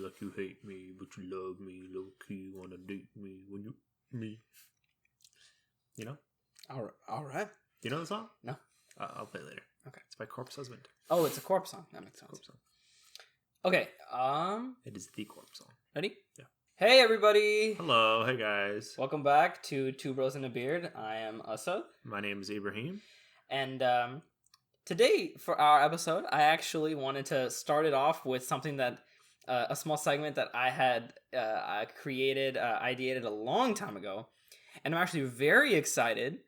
like you hate me, but you love me, low key, wanna date me when you me. You know? All right. Do you know the song? No. I'll play it later. Okay. It's by Corpse Husband. Oh, it's a Corpse song. That makes sense. Corpse song. Okay. It is the Corpse song. Ready? Yeah. Hey, everybody. Hello, hey guys. Welcome back to Two Bros and a Beard. I am Asad. My name is Ibrahim. And today, for our episode, I actually wanted to start it off with something that, a small segment that I had ideated a long time ago. And I'm actually very excited.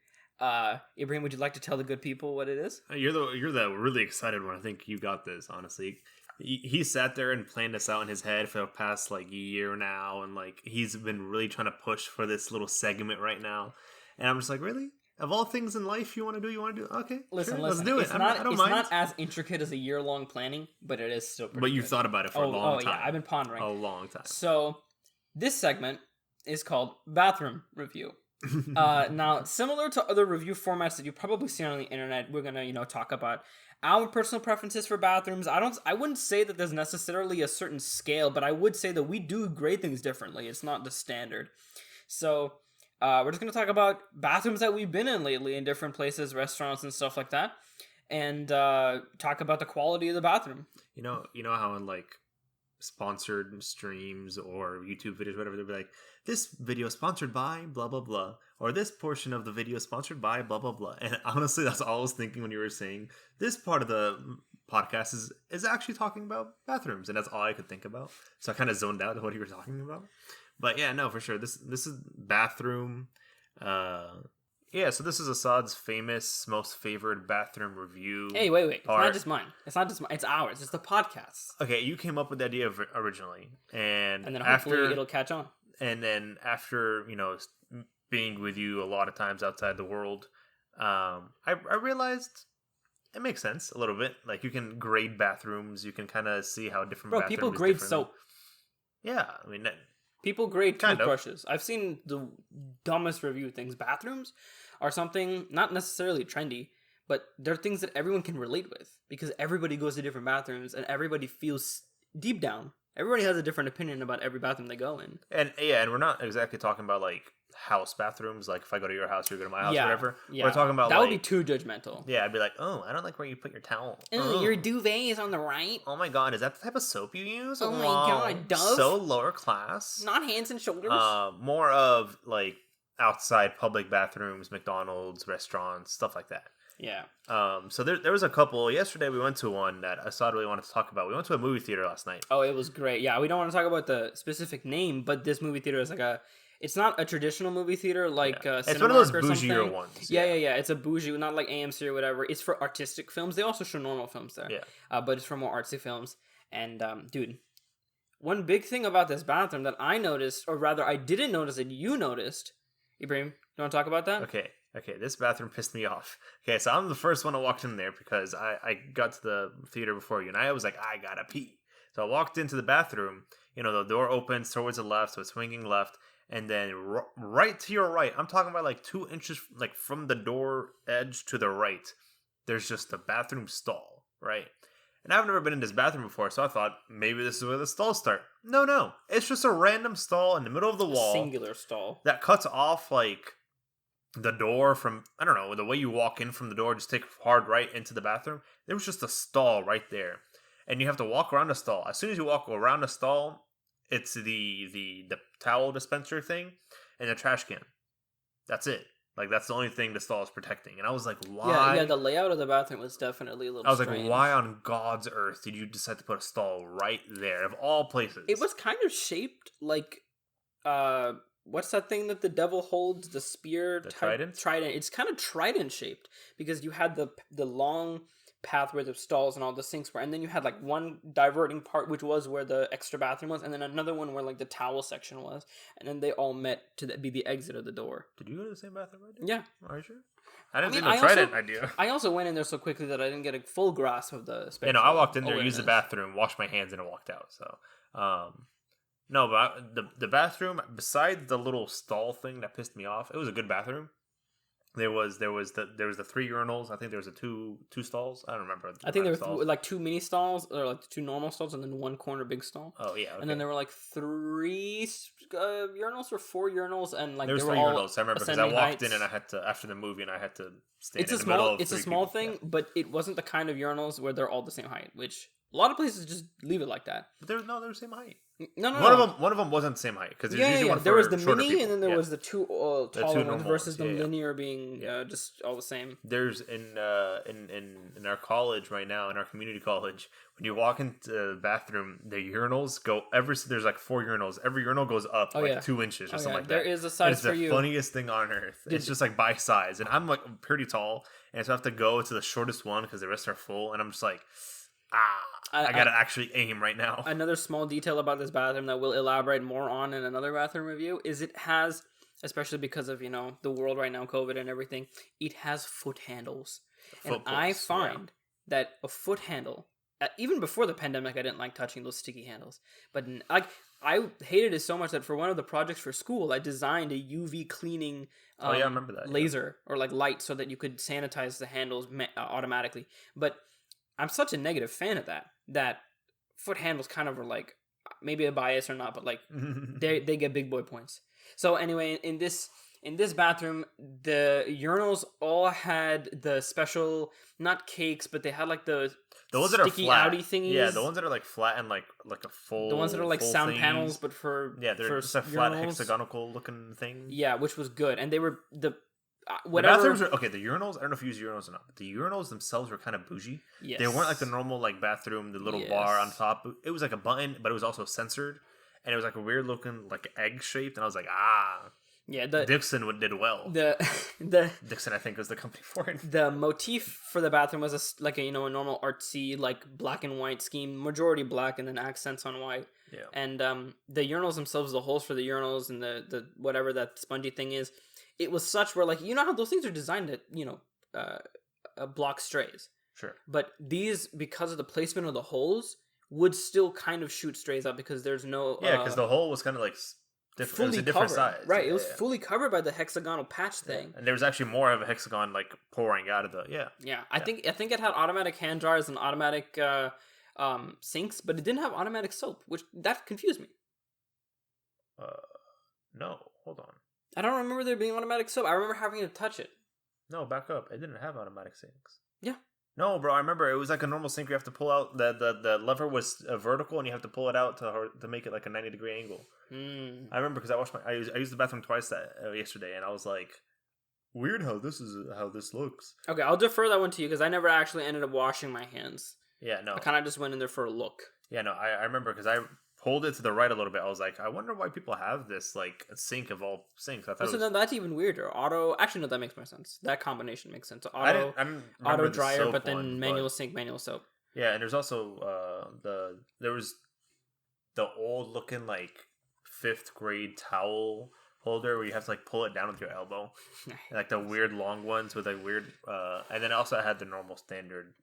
Ibrahim, would you like to tell the good people what it is? You're the really excited one. I think you got this, honestly. He sat there and planned this out in his head for the past year now, and he's been really trying to push for this little segment right now. And I'm just like, really? Of all things in life you want to do? Okay, listen, let's do it. It's not as intricate as a year-long planning, but it is still pretty But you've good. thought about it for a long time. Yeah, I've been pondering. A long time. So, this segment is called Bathroom Review. Now, similar to other review formats that you've probably seen on the internet, we're gonna, talk about our personal preferences for bathrooms. I wouldn't say that there's necessarily a certain scale, but I would say that we do grade things differently. It's not the standard. So, we're just gonna talk about bathrooms that we've been in lately in different places, restaurants and stuff like that, and talk about the quality of the bathroom. You know how in sponsored streams or YouTube videos, whatever, they'll be like, this video sponsored by blah blah blah, or this portion of the video sponsored by blah blah blah. And honestly, that's all I was thinking when you were saying this part of the podcast is actually talking about bathrooms, and that's all I could think about. So I kind of zoned out of what you were talking about. But yeah, no, for sure, this is bathroom. Yeah, so this is Assad's famous, most favored bathroom review. Hey, wait. It's not just mine. It's ours. It's the podcast. Okay, you came up with the idea originally. And then hopefully it'll catch on. And then after, being with you a lot of times outside the world, I realized it makes sense a little bit. You can grade bathrooms. You can kind of see how different bathrooms people grade soap. Yeah, I mean... People grade toothbrushes. I've seen the dumbest review things. Bathrooms are something not necessarily trendy, but they're things that everyone can relate with because everybody goes to different bathrooms and everybody feels deep down. Everybody has a different opinion about every bathroom they go in. And we're not exactly talking about house bathrooms. If I go to your house, you go to my house, whatever. Yeah. We're talking about that would be too judgmental. Yeah, I'd be like, oh, I don't like where you put your towel. Oh, your duvet is on the right. Oh my god, is that the type of soap you use? Oh my god, Dove? So lower class. Not Hands and Shoulders. More of outside public bathrooms, McDonald's, restaurants, stuff like that. Yeah. So there was a couple. Yesterday we went to one that Assad really wanted to talk about. We went to a movie theater last night. Oh, it was great. Yeah, we don't want to talk about the specific name, but this movie theater is it's not a traditional movie theater it's one of those bougier ones. Yeah. It's a bougie, not like AMC or whatever. It's for artistic films. They also show normal films there. Yeah. But it's for more artsy films. And dude, one big thing about this bathroom that I noticed, or rather I didn't notice that you noticed, Ibrahim, you want to talk about that? Okay, this bathroom pissed me off. Okay, so I'm the first one to walk in there because I got to the theater before you, and I was like, I gotta pee. So I walked into the bathroom, the door opens towards the left, so it's swinging left, and then right to your right, I'm talking about 2 inches, from the door edge to the right, there's just a bathroom stall, right? And I've never been in this bathroom before, so I thought maybe this is where the stalls start. No, it's just a random stall in the middle of the wall. A singular stall. That cuts off, the door from, I don't know, the way you walk in from the door, just take hard right into the bathroom. There was just a stall right there. And you have to walk around the stall. As soon as you walk around the stall, it's the towel dispenser thing and the trash can. That's it. That's the only thing the stall is protecting. And I was like, why? Yeah, the layout of the bathroom was definitely a little strange. Like, why on God's earth did you decide to put a stall right there, of all places? It was kind of shaped what's that thing that the devil holds? The spear? The trident? Trident. It's kind of trident shaped because you had the long path where the stalls and all the sinks were, and then you had one diverting part which was where the extra bathroom was, and then another one where the towel section was, and then they all met to be the exit of the door. Did you go to the same bathroom I did? Yeah. Are you sure? I didn't see the trident idea. I also went in there so quickly that I didn't get a full grasp of the space. I walked in there, used the bathroom, washed my hands, and I walked out. So, no, but the bathroom, besides the little stall thing that pissed me off, it was a good bathroom. There was the 3 urinals. I think there was the two stalls. I don't remember. I think there were stalls. like 2 mini stalls, or like 2 normal stalls, and then 1 corner big stall. Oh yeah, okay. And then there were like 3 urinals or 4 urinals, and like there was they were 3 all urinals. I remember because I walked in and I had to after the movie, and I had to stand in the middle of 3 It's a small people. thing, Yeah. but it wasn't the kind of urinals where they're all the same height, which a lot of places just leave it like that. But they were the same height. No. One of them wasn't the same height because there's usually one for There was the shorter mini, people. and then there was the 2 taller ones versus the Yeah. linear being just all the same. There's in our college right now, in our community college, when you walk into the bathroom, the urinals go there's like 4 urinals. Every urinal goes up 2 inches or something like that. There is a size for you. It's the funniest thing on earth. It's just like by size, and I'm like pretty tall, and so I have to go to the shortest one because the rest are full, and I'm just like, I gotta actually aim right now. Another small detail about this bathroom that we'll elaborate more on in another bathroom review is it has, especially because of the world right now, COVID and everything, it has foot handles. And I find that a foot handle, even before the pandemic, I didn't like touching those sticky handles. But I hated it so much that for one of the projects for school, I designed a UV cleaning I remember that, laser or like light so that you could sanitize the handles automatically. But I'm such a negative fan of that foot handles kind of are like, maybe a bias or not, but like they get big boy points. So anyway, in this bathroom, the urinals all had the special, not cakes, but they had like the ones that are flat, outy thingies. Yeah, the ones that are like flat and like a full. The ones that are like sound things. panels, but for they're just a flat hexagonal looking thing. Yeah, which was good, and they were the whatever. The bathrooms are the urinals. I don't know if you use urinals or not, but the urinals themselves were kind of bougie. Yes. They weren't like the normal like bathroom, the little bar on top. It was like a button, but it was also censored, and it was like a weird looking like egg shaped, and I was like, yeah, Dixon did well. The Dixon, I think, was the company for it. The motif for the bathroom was a normal artsy like black and white scheme, majority black and then accents on white. Yeah. And the urinals themselves, the holes for the urinals and the whatever that spongy thing is, it was such where like how those things are designed to block strays. Sure. But these, because of the placement of the holes, would still kind of shoot strays out because there's no because the hole was kind of like. It was a different size. Right, it was fully covered by the hexagonal patch thing. And there was actually more of a hexagon like pouring out of the I think it had automatic hand dryers and automatic sinks, but it didn't have automatic soap, which that confused me. No, hold on. I don't remember there being automatic soap. I remember having to touch it. No, back up. It didn't have automatic sinks. Yeah. No, bro, I remember it was like a normal sink. You have to pull out the lever was vertical, and you have to pull it out to make it like a 90-degree angle. I remember because I used the bathroom twice yesterday, and I was like, weird how this looks. Okay, I'll defer that one to you because I never actually ended up washing my hands. Yeah, no, I kind of just went in there for a look. Yeah, no, I remember because I pulled it to the right a little bit. I was like, I wonder why people have this like sink of all sinks. I thought then that's even weirder. Actually, no, that makes more sense. That combination makes sense. Auto dryer, but then manual sink, manual soap. Yeah, and there's also there was the old looking like 5th grade towel holder where you have to like pull it down with your elbow, like the weird long ones with like weird. And then also I had the normal standard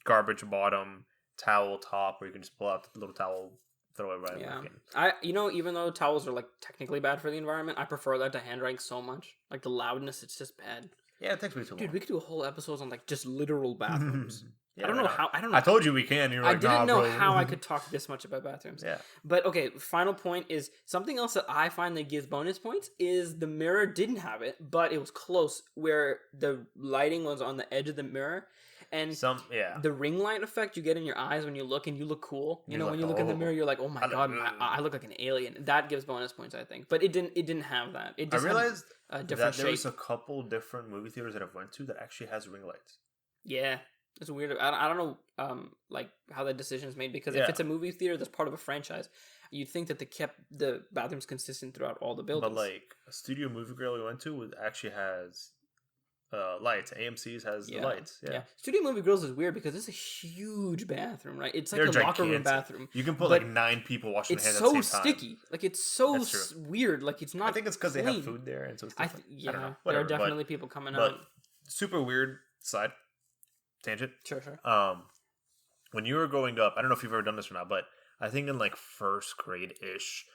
garbage bottom towel top where you can just pull out the little towel. Throw it right in. Even though towels are like technically bad for the environment, I prefer that to hand drying so much. Like the loudness, it's just bad. Yeah, it takes me too long. Dude, we could do a whole episode on like just literal bathrooms. Yeah, I don't know how. I don't know. I told you we can. You're like, I didn't know bro. how I could talk this much about bathrooms. Yeah. But okay, final point is something else that I find that gives bonus points is the mirror didn't have it, but it was close where the lighting was on the edge of the mirror. And the ring light effect you get in your eyes when you look and you look cool. When you look in the mirror, you're like, oh my god, I look like an alien. That gives bonus points, I think. But it didn't have that. It just I realized had a different shape. There was a couple different movie theaters that I've went to that actually has ring lights. Yeah. It's weird. I don't know like how that decision is made because if it's a movie theater that's part of a franchise, you'd think that they kept the bathrooms consistent throughout all the buildings. But like a studio movie girl we went to actually has lights. AMC's has the lights. Yeah. Studio Movie Girls is weird because it's a huge bathroom, right? It's like They're a locker room bathroom. You can put like 9 people washing their hands at the same time. It's so sticky. Like it's so weird. Like it's not. I think it's because they have food there, and so it's different. I don't know. There are definitely people coming out. Super weird side tangent. Sure. When you were growing up, I don't know if you've ever done this or not, but I think in like 1st grade ish,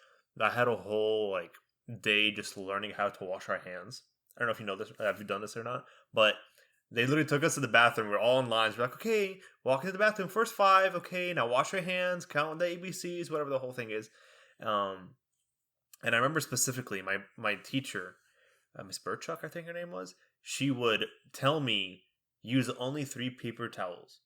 I had a whole like day just learning how to wash our hands. I don't know if you know this, have you done this or not, but they literally took us to the bathroom. We're all in lines. We're like, okay, walk into the bathroom, first 5. Okay, now wash your hands, count the ABCs, whatever the whole thing is. And I remember specifically my teacher, Miss Burchuck, I think her name was. She would tell me use only 3 paper towels.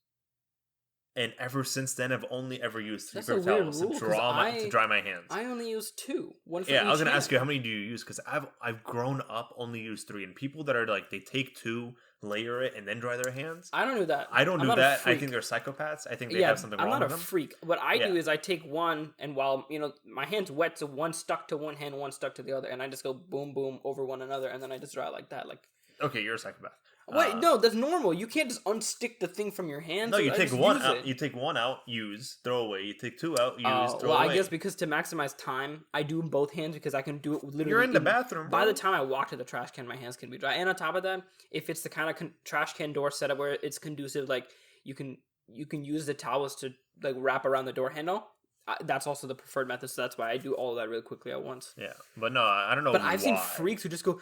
And ever since then, I've only ever used 3 paper towels to dry my hands. I only use 2. One for each I was going to ask you, how many do you use? Because I've grown up only used 3. And people that are like, they take 2, layer it, and then dry their hands. I don't do that. I don't do that. I think they're psychopaths. I think they have something wrong with them. I'm not a freak. What I do is I take one, and while, my hand's wet, so one stuck to one hand, one stuck to the other, and I just go boom, boom over one another, and then I just dry like that. Okay, you're a psychopath. Wait, no, that's normal. You can't just unstick the thing from your hand. No, you take one out. You take one out, use, throw away. You take 2 out, use, throw away. Well, I guess because to maximize time, I do both hands because I can do it literally. You're in the bathroom, bro. By the time I walk to the trash can, my hands can be dry. And on top of that, if it's the kind of trash can door setup where it's conducive, like you can use the towels to like wrap around the door handle. That's also the preferred method, so that's why I do all of that really quickly at once. Yeah, but no, I don't know. But I've seen freaks who just go.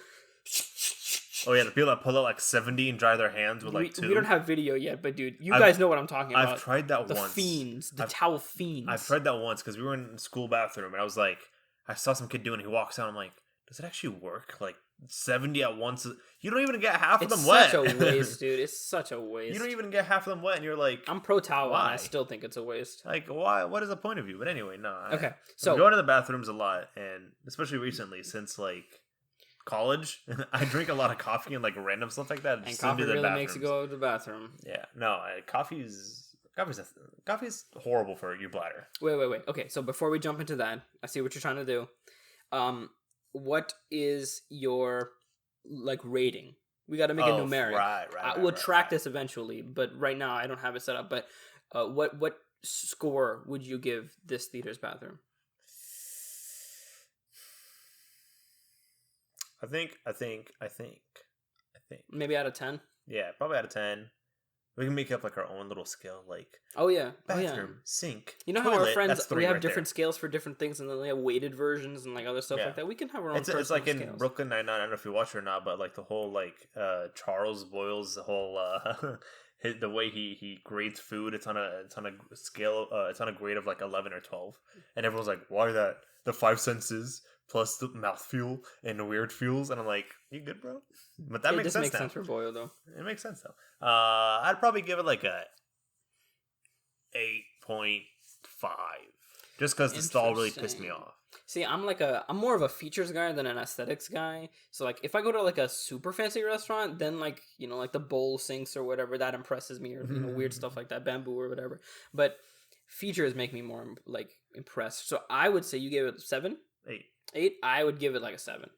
Oh yeah, the people that pull out like 70 and dry their hands with like 2. We don't have video yet, but dude, you guys know what I'm talking about. I've tried that once. The fiends, the towel fiends. I've tried that once because we were in the school bathroom and I was like, I saw some kid doing it. He walks out. I'm like, does it actually work? Like 70 at once? You don't even get half of them wet. It's such a waste, dude. It's such a waste. You don't even get half of them wet, and you're like, I'm pro towel, why? And I still think it's a waste. Like, why? What is the point of you? But anyway, no. Okay, so I'm going to the bathrooms a lot, and especially recently since like college, I drink a lot of coffee and like random stuff like that. And coffee really makes you go to the bathroom. Yeah, no, coffee's horrible for your bladder. Wait. Okay, so before we jump into that, I see what you're trying to do. What is your like rating? We got to make it numeric. Right. We'll track this eventually, but right now I don't have it set up. But what score would you give this theater's bathroom? I think. Maybe out of 10. Yeah, probably out of 10. We can make up like our own little scale, like bathroom, sink. You know how our friends we have different scales for different things, and then they have weighted versions and like other stuff like that. We can have our own. It's like in Brooklyn Nine-Nine. I don't know if you watch it or not, but like the whole like Charles Boyle's whole the way he grades food. It's on a scale. It's on a grade of like 11 or 12, and everyone's like, "Why that? The 5 senses." Plus the mouthfeel and the weird feels, and I'm like, "You good, bro?" But that makes sense. It makes sense for Boyle, though. It makes sense though. I'd probably give it like a 8.5, just because the stall really pissed me off. See, I'm more of a features guy than an aesthetics guy. So like, if I go to like a super fancy restaurant, then like like the bowl sinks or whatever that impresses me, or weird stuff like that, bamboo or whatever. But features make me more like impressed. So I would say you gave it 7, 8. I would give it like a 7.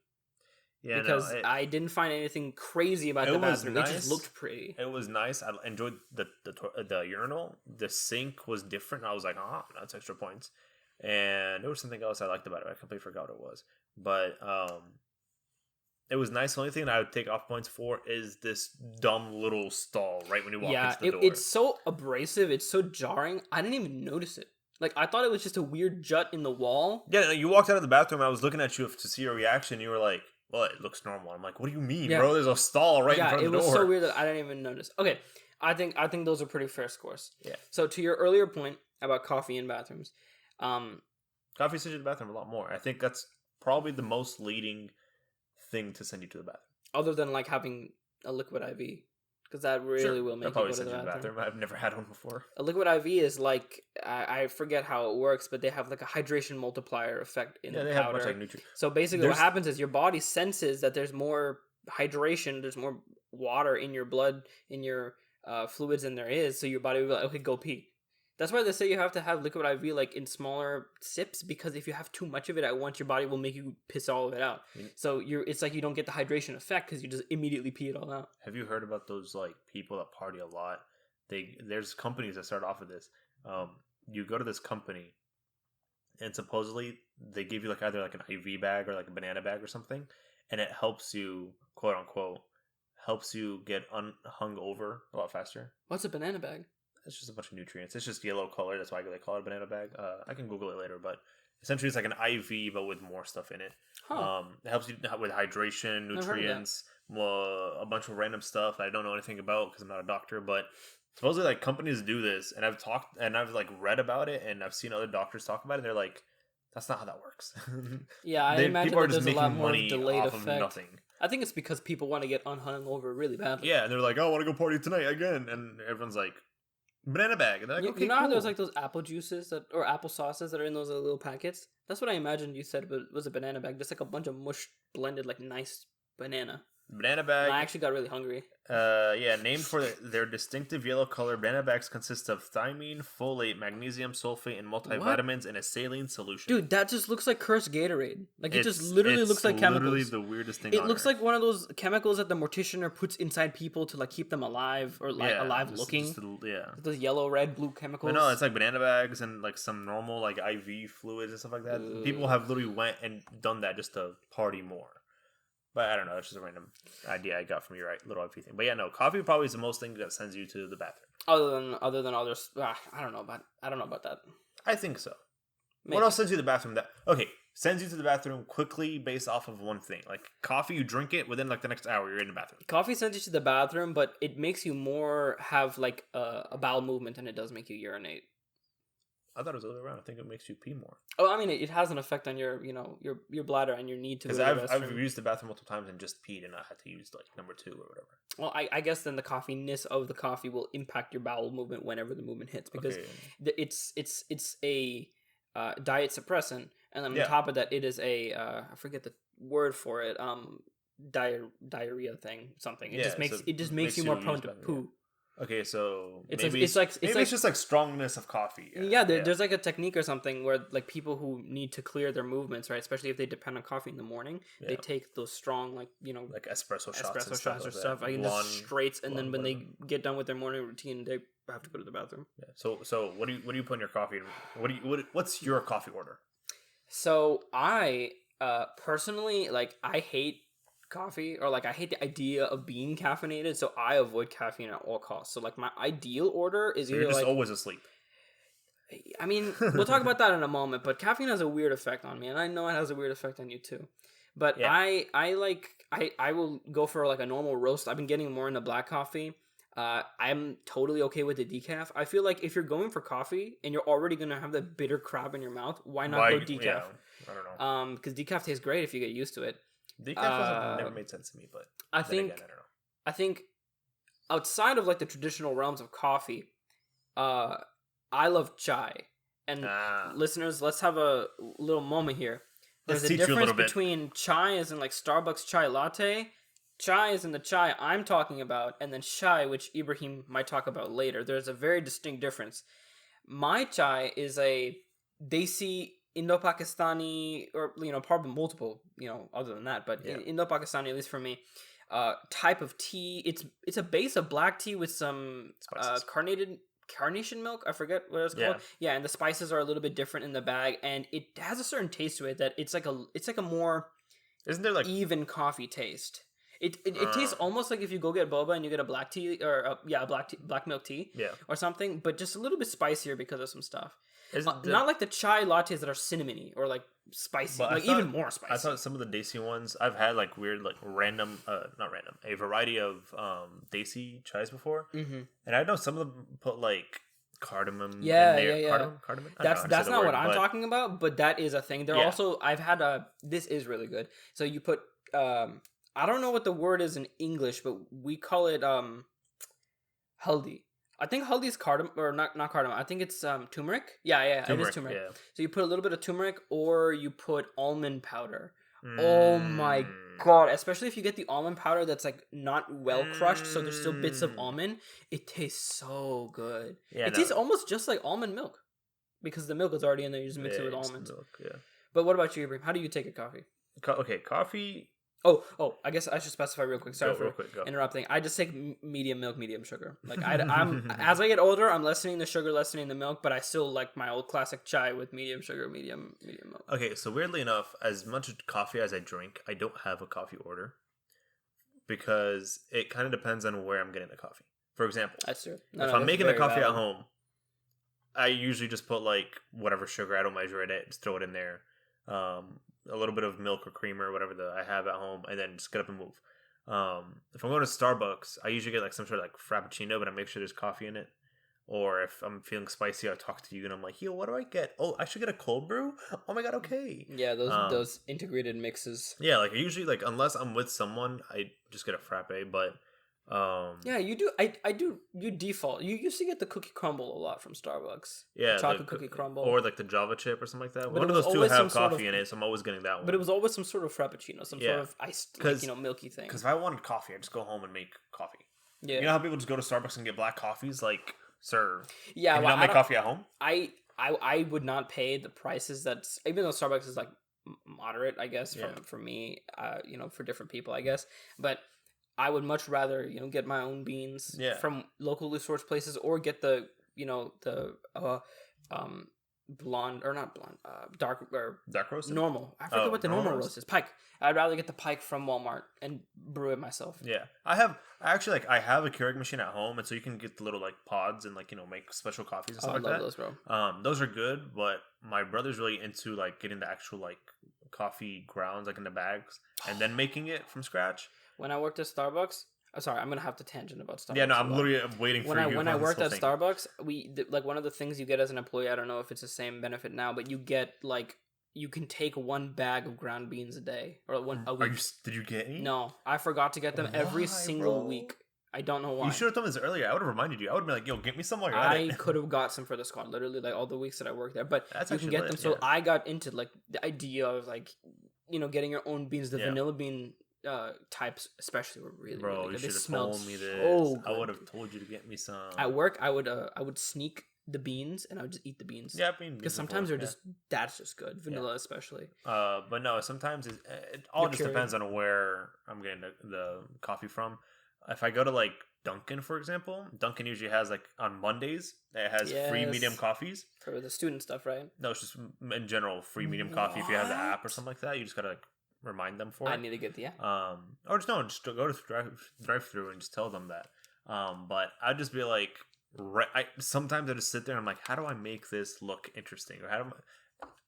Yeah, because I didn't find anything crazy about the bathroom. Nice. It just looked pretty. It was nice. I enjoyed the urinal. The sink was different. I was like, that's extra points. And there was something else I liked about it. I completely forgot what it was. But it was nice. The only thing that I would take off points for is this dumb little stall right when you walk into the door. It's so abrasive. It's so jarring. I didn't even notice it. Like, I thought it was just a weird jut in the wall. Yeah, you walked out of the bathroom, and I was looking at you to see your reaction. You were like, well, it looks normal. I'm like, what do you mean, bro? There's a stall right in front of the door. Yeah, it was so weird that I didn't even notice. Okay, I think those are pretty fair scores. Yeah. So, to your earlier point about coffee in bathrooms. Coffee sends you to the bathroom a lot more. I think that's probably the most leading thing to send you to the bathroom. Other than, like, having a liquid IV. Because that really will make you go to the bathroom. I've never had one before. A liquid IV is like, I forget how it works, but they have like a hydration multiplier effect in the powder. Have much like nutrients. So basically what happens is your body senses that there's more hydration, there's more water in your blood, in your fluids than there is. So your body will be like, okay, go pee. That's why they say you have to have liquid IV like in smaller sips, because if you have too much of it at once, your body will make you piss all of it out. So it's like you don't get the hydration effect because you just immediately pee it all out. Have you heard about those like people that party a lot? There's companies that start off with this. You go to this company, and supposedly they give you like either like an IV bag or like a banana bag or something, and it helps you, quote unquote, get hung over a lot faster. What's a banana bag? It's just a bunch of nutrients. It's just yellow color. That's why they call it a banana bag. I can Google it later, but essentially it's like an IV, but with more stuff in it. It helps you with hydration, nutrients, a bunch of random stuff I don't know anything about because I'm not a doctor, but supposedly like companies do this, and I've like read about it, and I've seen other doctors talk about it. And they're like, that's not how that works. Yeah, I imagine People are that just there's a lot making more money delayed off of effect. nothing. I think it's because people want to get unhungover really badly. Yeah, and they're like, "Oh, I want to go party tonight again," and everyone's like, "Banana bag," and they're like, You, "Okay, you know how cool." there's like those apple juices or apple sauces that are in those little packets? That's what I imagined you said, but it was a banana bag, just like a bunch of mush blended, like nice banana. Banana And bag. I actually got really hungry. Yeah, named for their distinctive yellow color, banana bags consist of thiamine, folate, magnesium, sulfate, and multivitamins in a saline solution. Dude, that just looks like cursed Gatorade. Like it just literally looks like chemicals. Literally the weirdest thing. It looks like one of those chemicals that the morticianer puts inside people to like keep them alive or like alive looking. Yeah. Those yellow, red, blue chemicals. But no, it's like banana bags and like some normal like IV fluids and stuff like that. People have literally went and done that just to party more. But I don't know. It's just a random idea I got from your little IV thing. But yeah, no, coffee probably is the most thing that sends you to the bathroom. Other than others, I don't know about that. I think so. Maybe. What else sends you to the bathroom? Sends you to the bathroom quickly based off of one thing. Like coffee, you drink it within like the next hour, you're in the bathroom. Coffee sends you to the bathroom, but it makes you more have like a bowel movement than it does make you urinate. I thought it was the other way around. I think it makes you pee more. Oh, I mean, it has an effect on your bladder and your need to go to the Because restroom. I've used the bathroom multiple times and just peed, and I had to use like number 2 or whatever. Well, I guess then the coffeeness of the coffee will impact your bowel movement whenever the movement hits because it's a diet suppressant, and then on top of that, it is a I forget the word for it, diarrhea thing, something. It just makes you more prone to poo. Yeah. Okay, so it's it's just like strongness of coffee. There's like a technique or something where like people who need to clear their movements, right? Especially if they depend on coffee in the morning, they take those strong like espresso shots or stuff. Like just straights, and then when they get done with their morning routine, they have to go to the bathroom. Yeah. So what do you put in your coffee? What's your coffee order? So I personally I hate coffee, or like I hate the idea of being caffeinated, so I avoid caffeine at all costs. So like my ideal order is either you're just always asleep. I mean, we'll talk about that in a moment, but caffeine has a weird effect on me, and I know it has a weird effect on you too. But I will go for like a normal roast. I've been getting more into black coffee. I'm totally okay with the decaf. I feel like if you're going for coffee and you're already gonna have the bitter crap in your mouth, why not go decaf? Yeah, I don't know. Because decaf tastes great if you get used to it. Decaf never made sense to me, but I think again, I don't know. I think outside of like the traditional realms of coffee, I love chai. And listeners, let's have a little moment here. There's a difference between chai as in like Starbucks chai latte. Chai is in the chai I'm talking about, and then chai, which Ibrahim might talk about later. There's a very distinct difference. My chai is a desi Indo-Pakistani, or probably multiple, other than that, but Indo-Pakistani, at least for me, type of tea. It's a base of black tea with some carnation milk. I forget what it's called. Yeah, and the spices are a little bit different in the bag, and it has a certain taste to it that it's like a more even coffee taste. It tastes almost like if you go get boba and you get a black tea or black milk tea or something, but just a little bit spicier because of some stuff. Not like the chai lattes that are cinnamony or like spicy, even more spicy. I thought some of the desi ones I've had like weird like a variety of desi chais before, and I know some of them put like cardamom in there. Cardamom? That's not what I'm talking about, but that is a thing. There also I've had this is really good. So you put I don't know what the word is in English, but we call it haldi. I think haldi is cardamom, or not cardamom. I think it's turmeric. Yeah, it is turmeric. Yeah. So you put a little bit of turmeric, or you put almond powder. Oh my god! Especially if you get the almond powder that's like not well crushed, so there's still bits of almond. It tastes so good. Yeah, it tastes almost just like almond milk, because the milk is already in there. You just mix it with almonds. Milk, But what about you, Ibrahim? How do you take a coffee? Coffee. Oh! I guess I should specify real quick. Sorry for interrupting. I just take medium milk, medium sugar. Like I'm as I get older, I'm lessening the sugar, lessening the milk, but I still like my old classic chai with medium sugar, medium milk. Okay, so weirdly enough, as much coffee as I drink, I don't have a coffee order because it kind of depends on where I'm getting the coffee. For example, that's true. If I'm making the coffee at home, I usually just put like whatever sugar. I don't measure it. Just throw it in there. A little bit of milk or creamer or whatever I have at home, and then just get up and move. If I'm going to Starbucks, I usually get like some sort of like frappuccino, but I make sure there's coffee in it. Or if I'm feeling spicy, I'll talk to you and I'm like, yo, what do I get? Oh, I should get a cold brew? Oh my god, okay. Yeah, those integrated mixes. Yeah, like I usually like unless I'm with someone, I just get a frappe, but yeah, you do. I do. You default. You used to get the cookie crumble a lot from Starbucks. yeah, the chocolate cookie crumble, or like the Java chip or something like that. But One of those two have coffee in it, so I'm always getting that one. But it was always some sort of frappuccino, some sort of iced, like, milky thing. Because if I wanted coffee, I just go home and make coffee. Yeah, you know how people just go to Starbucks and get black coffees, like, sir. Yeah, can you not make coffee at home? I would not pay the prices that's, even though Starbucks is like moderate, I guess, for me, for different people, I guess, but I would much rather, get my own beans from locally sourced places, or get the blonde, or not blonde, dark roast, normal. I forget what the normal roast is. Pike. I'd rather get the Pike from Walmart and brew it myself. Yeah, I have a Keurig machine at home, and so you can get the little like pods and like make special coffees and stuff like that. I love those, bro. Those are good, but my brother's really into like getting the actual like coffee grounds like in the bags and then making it from scratch. When I worked at Starbucks, sorry, I'm gonna have to tangent about Starbucks. Yeah, no, I'm literally waiting for you. When I worked at Starbucks, like one of the things you get as an employee, I don't know if it's the same benefit now, but you get like, you can take one bag of ground beans a day, or a week. Did you get any? No, I forgot to get them every single week. I don't know why. You should have done this earlier. I would have reminded you. I would have been like, yo, get me some while you're at it. I could have got some for the squad, literally, like all the weeks that I worked there. But you can get them. So I got into like the idea of like, getting your own beans. The vanilla bean types especially were really, bro, really good. You should have told me this. So I would have told you to get me some. At work, I would sneak the beans and I would just eat the beans. Yeah, beans. Because sometimes that's just good. Vanilla especially. But no, sometimes it all just depends on where I'm getting the coffee from. If I go to like Dunkin', for example, Dunkin' usually has like on Mondays it has free medium coffees for the student stuff, right? No, it's just in general free medium coffee. If you have the app or something like that, you just gotta like remind them for it. I need to get the app. Or just go to drive through and just tell them that. But I'd just be like, sometimes I just sit there and I'm like, how do I make this look interesting? Or how do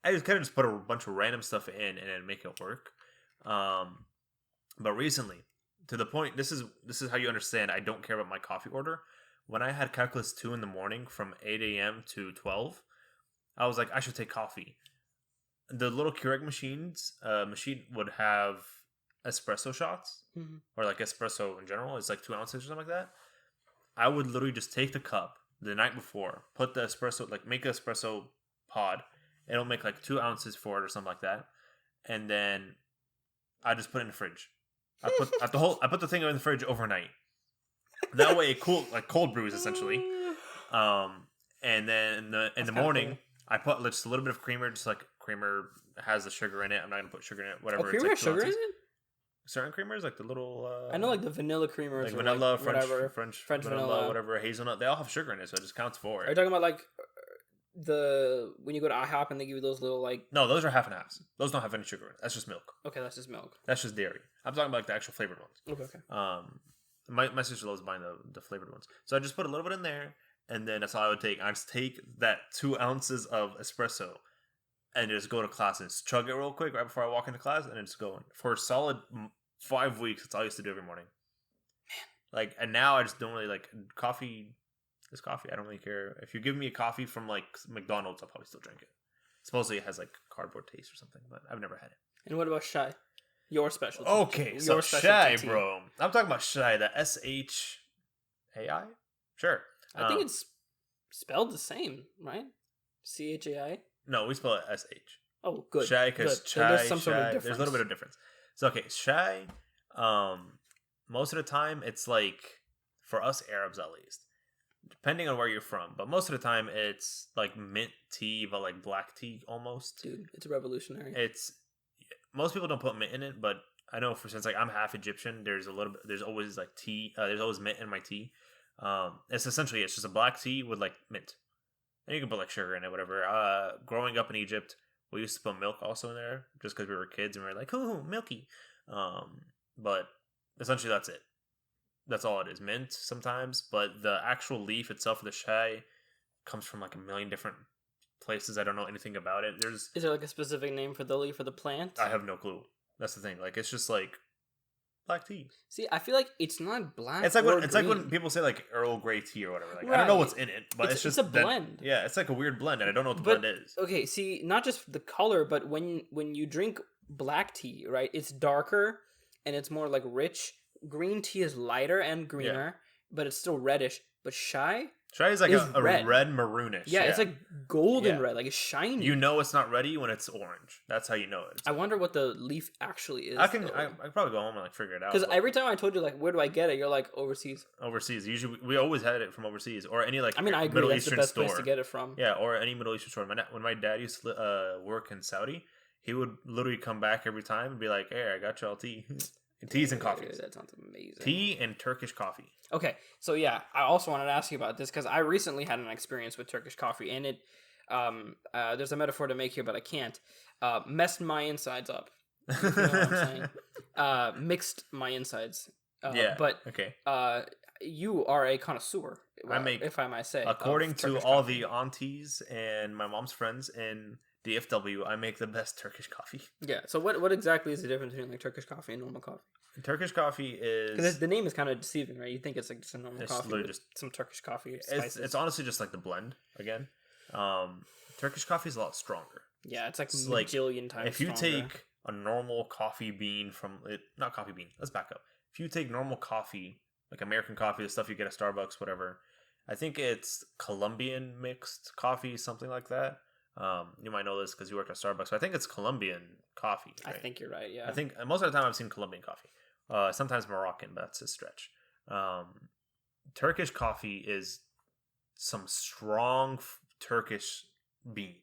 I just kind of just put a bunch of random stuff in and then make it work. But recently, to the point, this is how you understand I don't care about my coffee order. When I had calculus 2 in the morning from 8 a.m. to 12, I was like, I should take coffee. The little Keurig machine would have espresso shots, or like espresso in general. It's like 2 ounces or something like that. I would literally just take the cup the night before, put the espresso, like make an espresso pod. It'll make like 2 ounces for it or something like that, and then I just put it in the fridge. I put the thing in the fridge overnight. That way, it cold brews essentially. And then in the morning, I put just a little bit of creamer, just like creamer has the sugar in it. I'm not gonna put sugar in it. Whatever. Creamer has sugar in it. Certain creamers, like the little. I know, like the vanilla creamers, like vanilla, like French vanilla, whatever, hazelnut. They all have sugar in it, so it just counts for it. Are you talking about like when you go to IHOP and they give you those little like? No, those are half and halves. Those don't have any sugar in it. That's just milk. Okay, that's just milk. That's just dairy. I'm talking about like the actual flavored ones. Okay. My sister loves buying the flavored ones, so I just put a little bit in there, and then that's all I would take. I just take that 2 ounces of espresso, and just go to class and just chug it real quick right before I walk into class, and then just go in for a solid 5 weeks. That's all I used to do every morning. Man, like, and now I just don't really like coffee. It's coffee. I don't really care. If you give me a coffee from like McDonald's, I'll probably still drink it. Supposedly it has like cardboard taste or something, but I've never had it. And what about Shy? Your specialty. Okay, so Shy, bro. I'm talking about Shy, the SHAI? Sure. I think it's spelled the same, right? CHAI? No, we spell it SH. Oh, good. Shy, because Chai, there's some sort of difference. There's a little bit of difference. So, okay, Shy, most of the time, it's like, for us Arabs at least, depending on where you're from, but most of the time, it's like mint tea, but like black tea almost. Dude, it's revolutionary. Most people don't put mint in it, but I know since like I'm half Egyptian, there's always like tea, there's always mint in my tea. It's just a black tea with like mint. And you can put like sugar in it, whatever. Growing up in Egypt, we used to put milk also in there just because we were kids and we were like, oh, milky. But essentially that's it. That's all it is. Mint sometimes, but the actual leaf itself of the chai comes from like a million different places. I don't know anything about it. Is there like a specific name for the leaf of the plant? I have no clue. That's the thing. Like, it's just like black tea. See, I feel like it's not black. It's like or when it's like when green. people say like Earl Grey tea or whatever. Like I Right. don't know what's in it, but it's just a blend. Yeah, it's like a weird blend, and I don't know what the But blend is. okay, see, not just the color, but when you drink black tea, right? It's darker and it's more like rich. Green tea is lighter and greener, but it's still reddish. But chai Chai is like a red maroonish. Yeah, it's like golden Yeah. red, like it's shiny. You know it's not ready when it's orange. That's how you know it. I wonder what the leaf actually is. I can probably go home and like figure it out. Because but every time I told you like where do I get it, you're like overseas. overseas, usually we always had it from overseas or any like I mean, I agree. Middle That's Eastern the best store. place to get it from. Yeah, or any Middle Eastern store. When my dad used to work in Saudi, he would literally come back every time and be like, "Hey, I got y'all tea." Teas and coffees. That sounds amazing. Tea and Turkish coffee. Okay, so yeah, I also wanted to ask you about this because I recently had an experience with Turkish coffee, and it, there's a metaphor to make here, but I can't. Messed my insides up. You know what I'm saying? Mixed my insides. Yeah. But okay. You are a connoisseur. I make, if I might say, according to Turkish all coffee. the aunties and my mom's friends in DFW, I make the best Turkish coffee. Yeah. So what exactly is the difference between like Turkish coffee and normal coffee? Turkish coffee is because the name is kind of deceiving, right? You think it's like just a normal It's coffee, literally with just- some Turkish coffee spices. it's honestly just like the blend again. Turkish coffee is a lot stronger. Yeah, it's like It's a like, bajillion times. If you stronger. take a normal coffee bean from it, not coffee bean. Let's back up. If you take normal coffee, like American coffee, the stuff you get at Starbucks, whatever. I think it's Colombian mixed coffee, something like that. You might know this because you worked at Starbucks. So I think it's Colombian coffee. Right? I think you're right. Yeah. I think most of the time I've seen Colombian coffee. Sometimes Moroccan, but that's a stretch. Turkish coffee is some strong Turkish bean.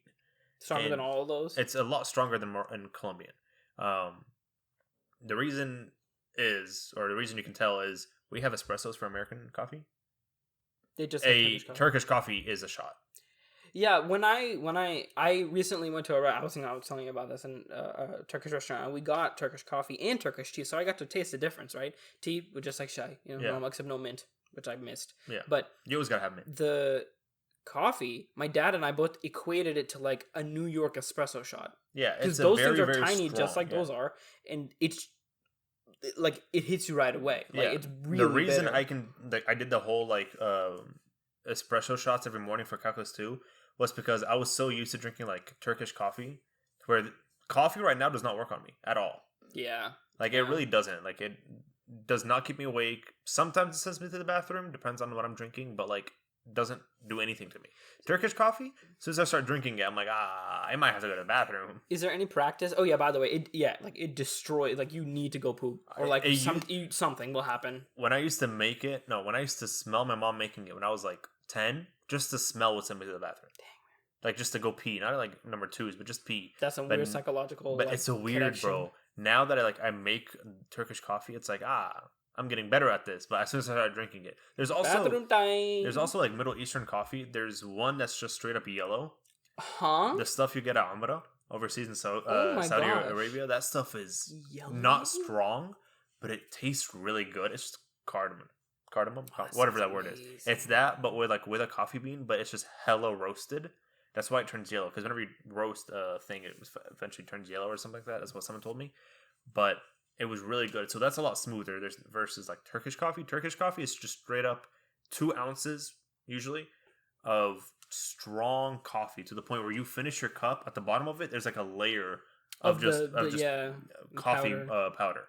Stronger and than all of those. It's a lot stronger than in Colombian. The reason is, or the reason you can tell is, we have espressos for American coffee. They just A Turkish coffee is a shot. Yeah, when I recently went to I was telling you about this in a Turkish restaurant, and we got Turkish coffee and Turkish tea, so I got to taste the difference, right? Tea with just like chai, normal, except no mint, which I missed. Yeah, but you always gotta have mint. The coffee, my dad and I both equated it to like a New York espresso shot. Yeah, because those things are tiny, just like those are, and it's like it hits you right away. Like it's really the reason bitter. I did the whole like espresso shots every morning for calculus 2 was because I was so used to drinking like Turkish coffee, where coffee right now does not work on me at all. Yeah, like it really doesn't. Like it does not keep me awake. Sometimes it sends me to the bathroom, depends on what I'm drinking, but like doesn't do anything to me. Turkish coffee, as soon as I start drinking it, I'm like, I might have to go to the bathroom. Is there any practice? Oh yeah, by the way, it destroys. Like you need to go poop, or like something will happen. When I used to smell my mom making it when I was like 10, just the smell would send me to the bathroom. Dang, man. Like just to go pee, not like number 2s, but just pee. That's some weird psychological. But it's a weird, connection. Bro. Now that I make Turkish coffee, it's like I'm getting better at this. But as soon as I start drinking it, there's also like Middle Eastern coffee. There's one that's just straight up yellow. Huh? The stuff you get at Amra overseas in Saudi Arabia, that stuff is yellow? Not strong, but it tastes really good. It's just cardamom, whatever that word is. It's that, but with a coffee bean, but it's just hella roasted. That's why it turns yellow. Because whenever you roast a thing, it eventually turns yellow or something like that. That's what someone told me. But it was really good. So that's a lot smoother. Versus like Turkish coffee. Turkish coffee is just straight up 2 ounces usually of strong coffee to the point where you finish your cup. At the bottom of it, there's like a layer of coffee powder.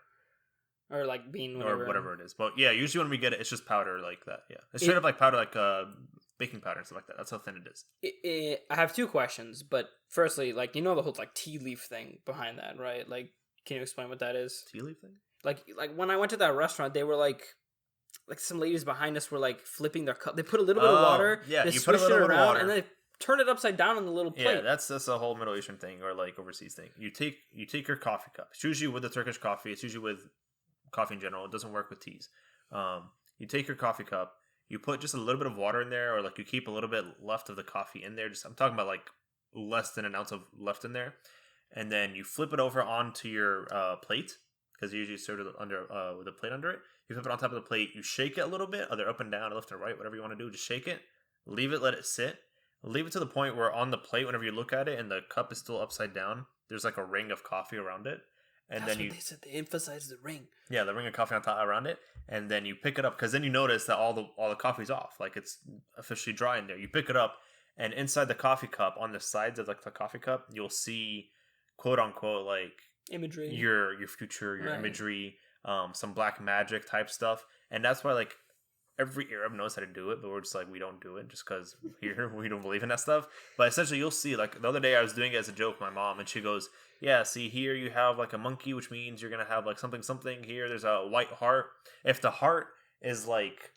Or like bean, or whatever it is. But yeah, usually when we get it, it's just powder like that. Yeah, it's straight up like powder, like baking powder and stuff like that. That's how thin it is. I have 2 questions, but firstly, like the whole like tea leaf thing behind that, right? Like, can you explain what that is? Tea leaf thing? Like when I went to that restaurant, they were like some ladies behind us were like flipping their cup. They put a little bit of water. Yeah, they you put a little bit of water, and then they turn it upside down on the little plate. Yeah, that's a whole Middle Eastern thing or like overseas thing. You take your coffee cup. It's usually with the Turkish coffee. It's usually with coffee in general. It doesn't work with teas. You take your coffee cup. You put just a little bit of water in there, or like you keep a little bit left of the coffee in there. I'm talking about like less than an ounce of left in there, and then you flip it over onto your plate because you usually serve it under with a plate under it. You flip it on top of the plate. You shake it a little bit, either up and down, left and right, whatever you want to do. Just shake it, leave it, let it sit, leave it to the point where on the plate, whenever you look at it and the cup is still upside down, there's like a ring of coffee around it, and That's then what they said. They emphasized the ring. yeah, the ring of coffee on top around it, and then you pick it up because then you notice that all the coffee's off, like it's officially dry in there. You pick it up, and inside the coffee cup, on the sides of like the coffee cup, you'll see quote unquote like Imagery. your future, your Right. imagery, some black magic type stuff, and that's why like every Arab knows how to do it, but we're just like we don't do it just because here we don't believe in that stuff. But essentially, you'll see like the other day I was doing it as a joke with my mom, and she goes, "Yeah, see here you have like a monkey, which means you're gonna have like something something here. There's a white heart. If the heart is like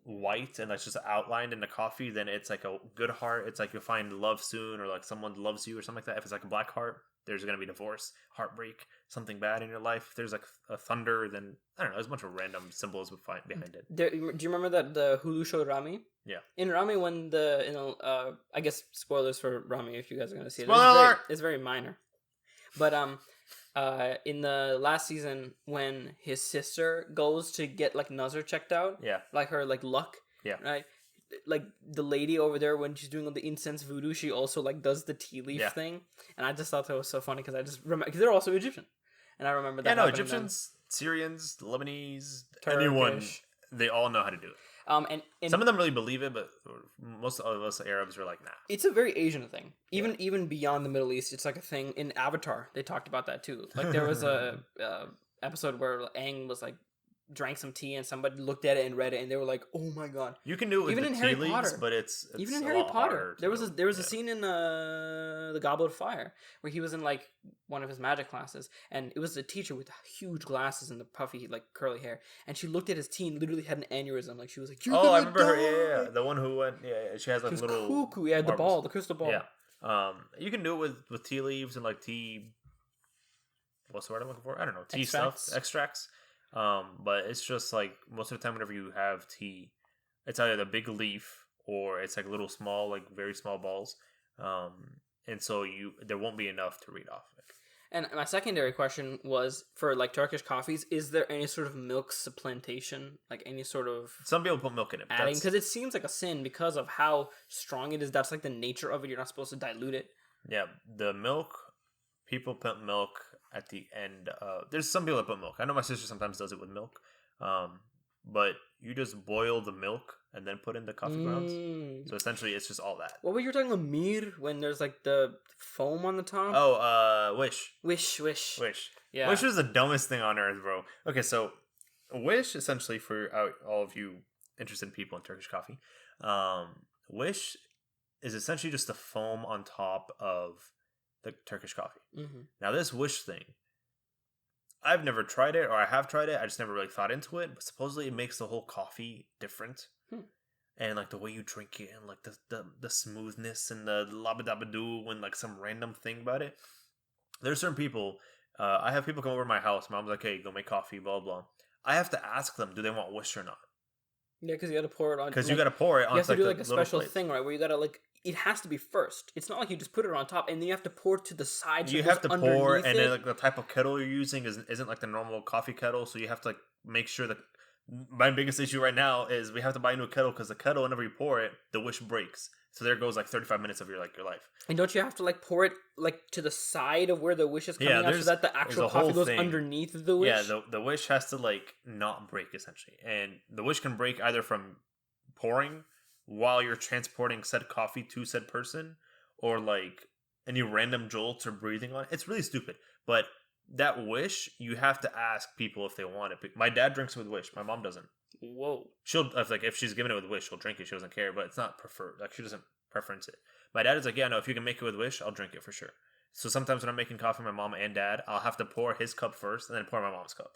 white and that's just outlined in the coffee, then it's like a good heart. It's like you'll find love soon, or like someone loves you or something like that. If it's like a black heart, there's gonna be divorce, heartbreak, something bad in your life. If there's like a thunder, then I don't know. There's a bunch of random symbols behind it. Do you remember that the Hulu show Rami? Yeah. In Rami, when I guess spoilers for Rami if you guys are gonna see it. Spoiler! It's very minor, but in the last season when his sister goes to get like Nazar checked out, Yeah. like her like luck, Yeah. right? Like the lady over there when she's doing all the incense voodoo, she also like does the tea leaf thing, and I just thought that was so funny because I just remember because they're also Egyptian, and I remember that. Yeah, no, happening Egyptians, Syrians, Lebanese, Turkish. anyone, they all know how to do it. then. And Some of them really believe it, but most of us Arabs are like, nah. it's a very Asian thing. Even beyond the Middle East, it's like a thing. In Avatar, they talked about that too. Like there was a episode where Aang was like drank some tea and somebody looked at it and read it and they were like, "Oh my god!" You can do it with Even the in tea Harry leaves, Potter. but it's Even in a Harry lot Potter, harder to there was do. a scene in the Goblet of Fire where he was in like one of his magic classes, and it was a teacher with huge glasses and the puffy like curly hair, and she looked at his tea and literally had an aneurysm. Like she was like, "You're Oh, gonna I remember her. die!" Yeah, the one who went. Yeah, she has like She was little cuckoo. Yeah, the marbles. ball, the crystal ball. Yeah. You can do it with tea leaves and like tea. What's the word I'm looking for? I don't know. Tea extracts. But it's just like most of the time, whenever you have tea, it's either the big leaf or it's like little small, like very small balls. And so there won't be enough to read off of it. And my secondary question was for like Turkish coffees: is there any sort of milk supplantation, like any sort of Some people put milk in it. But adding? Because it seems like a sin because of how strong it is. That's like the nature of it. You're not supposed to dilute it. Yeah, the milk. People put milk at the end. There's some people that put milk. I know my sister sometimes does it with milk. But you just boil the milk and then put in the coffee grounds. So essentially, it's just all that. What were you talking about, mir? When there's like the foam on the top? Oh, Wish. Wish. Yeah. Wish is the dumbest thing on earth, bro. Okay, so Wish, essentially, for all of you interested people in Turkish coffee, Wish is essentially just the foam on top of the Turkish coffee. Mm-hmm. Now, this Wish thing, I've never tried it, or I have tried it. I just never really thought into it. But supposedly, it makes the whole coffee different, and like the way you drink it, and like the smoothness and the labadabadoo, when like some random thing about it. There's certain people. I have people come over to my house. Mom's like, "Hey, go make coffee." Blah blah. I have to ask them, do they want Wish or not? Yeah, because you got to pour it on. Because you got to pour it on. You have to do like a special plate. thing, right? Where you got to like. It has to be first. It's not like you just put it on top and then you have to pour it to the side. So you have to pour, and then like the type of kettle you're using isn't like the normal coffee kettle. So you have to like make sure that. My biggest issue right now is we have to buy a new kettle because the kettle, whenever you pour it, the Wish breaks. So there goes like 35 minutes of your life. And don't you have to like pour it like to the side of where the Wish is coming out so that the actual coffee goes underneath the Wish? Yeah, the Wish has to like not break essentially, and the Wish can break either from pouring while you're transporting said coffee to said person, or like any random jolts or breathing on it. It's really stupid, but that Wish, you have to ask people if they want it. My dad drinks with Wish. My mom doesn't. Whoa. She'll if she's given it with Wish, she'll drink it. She doesn't care, but it's not preferred. Like she doesn't preference it. My dad is like, yeah, no, if you can make it with Wish, I'll drink it for sure. So sometimes when I'm making coffee for my mom and dad, I'll have to pour his cup first and then pour my mom's cup,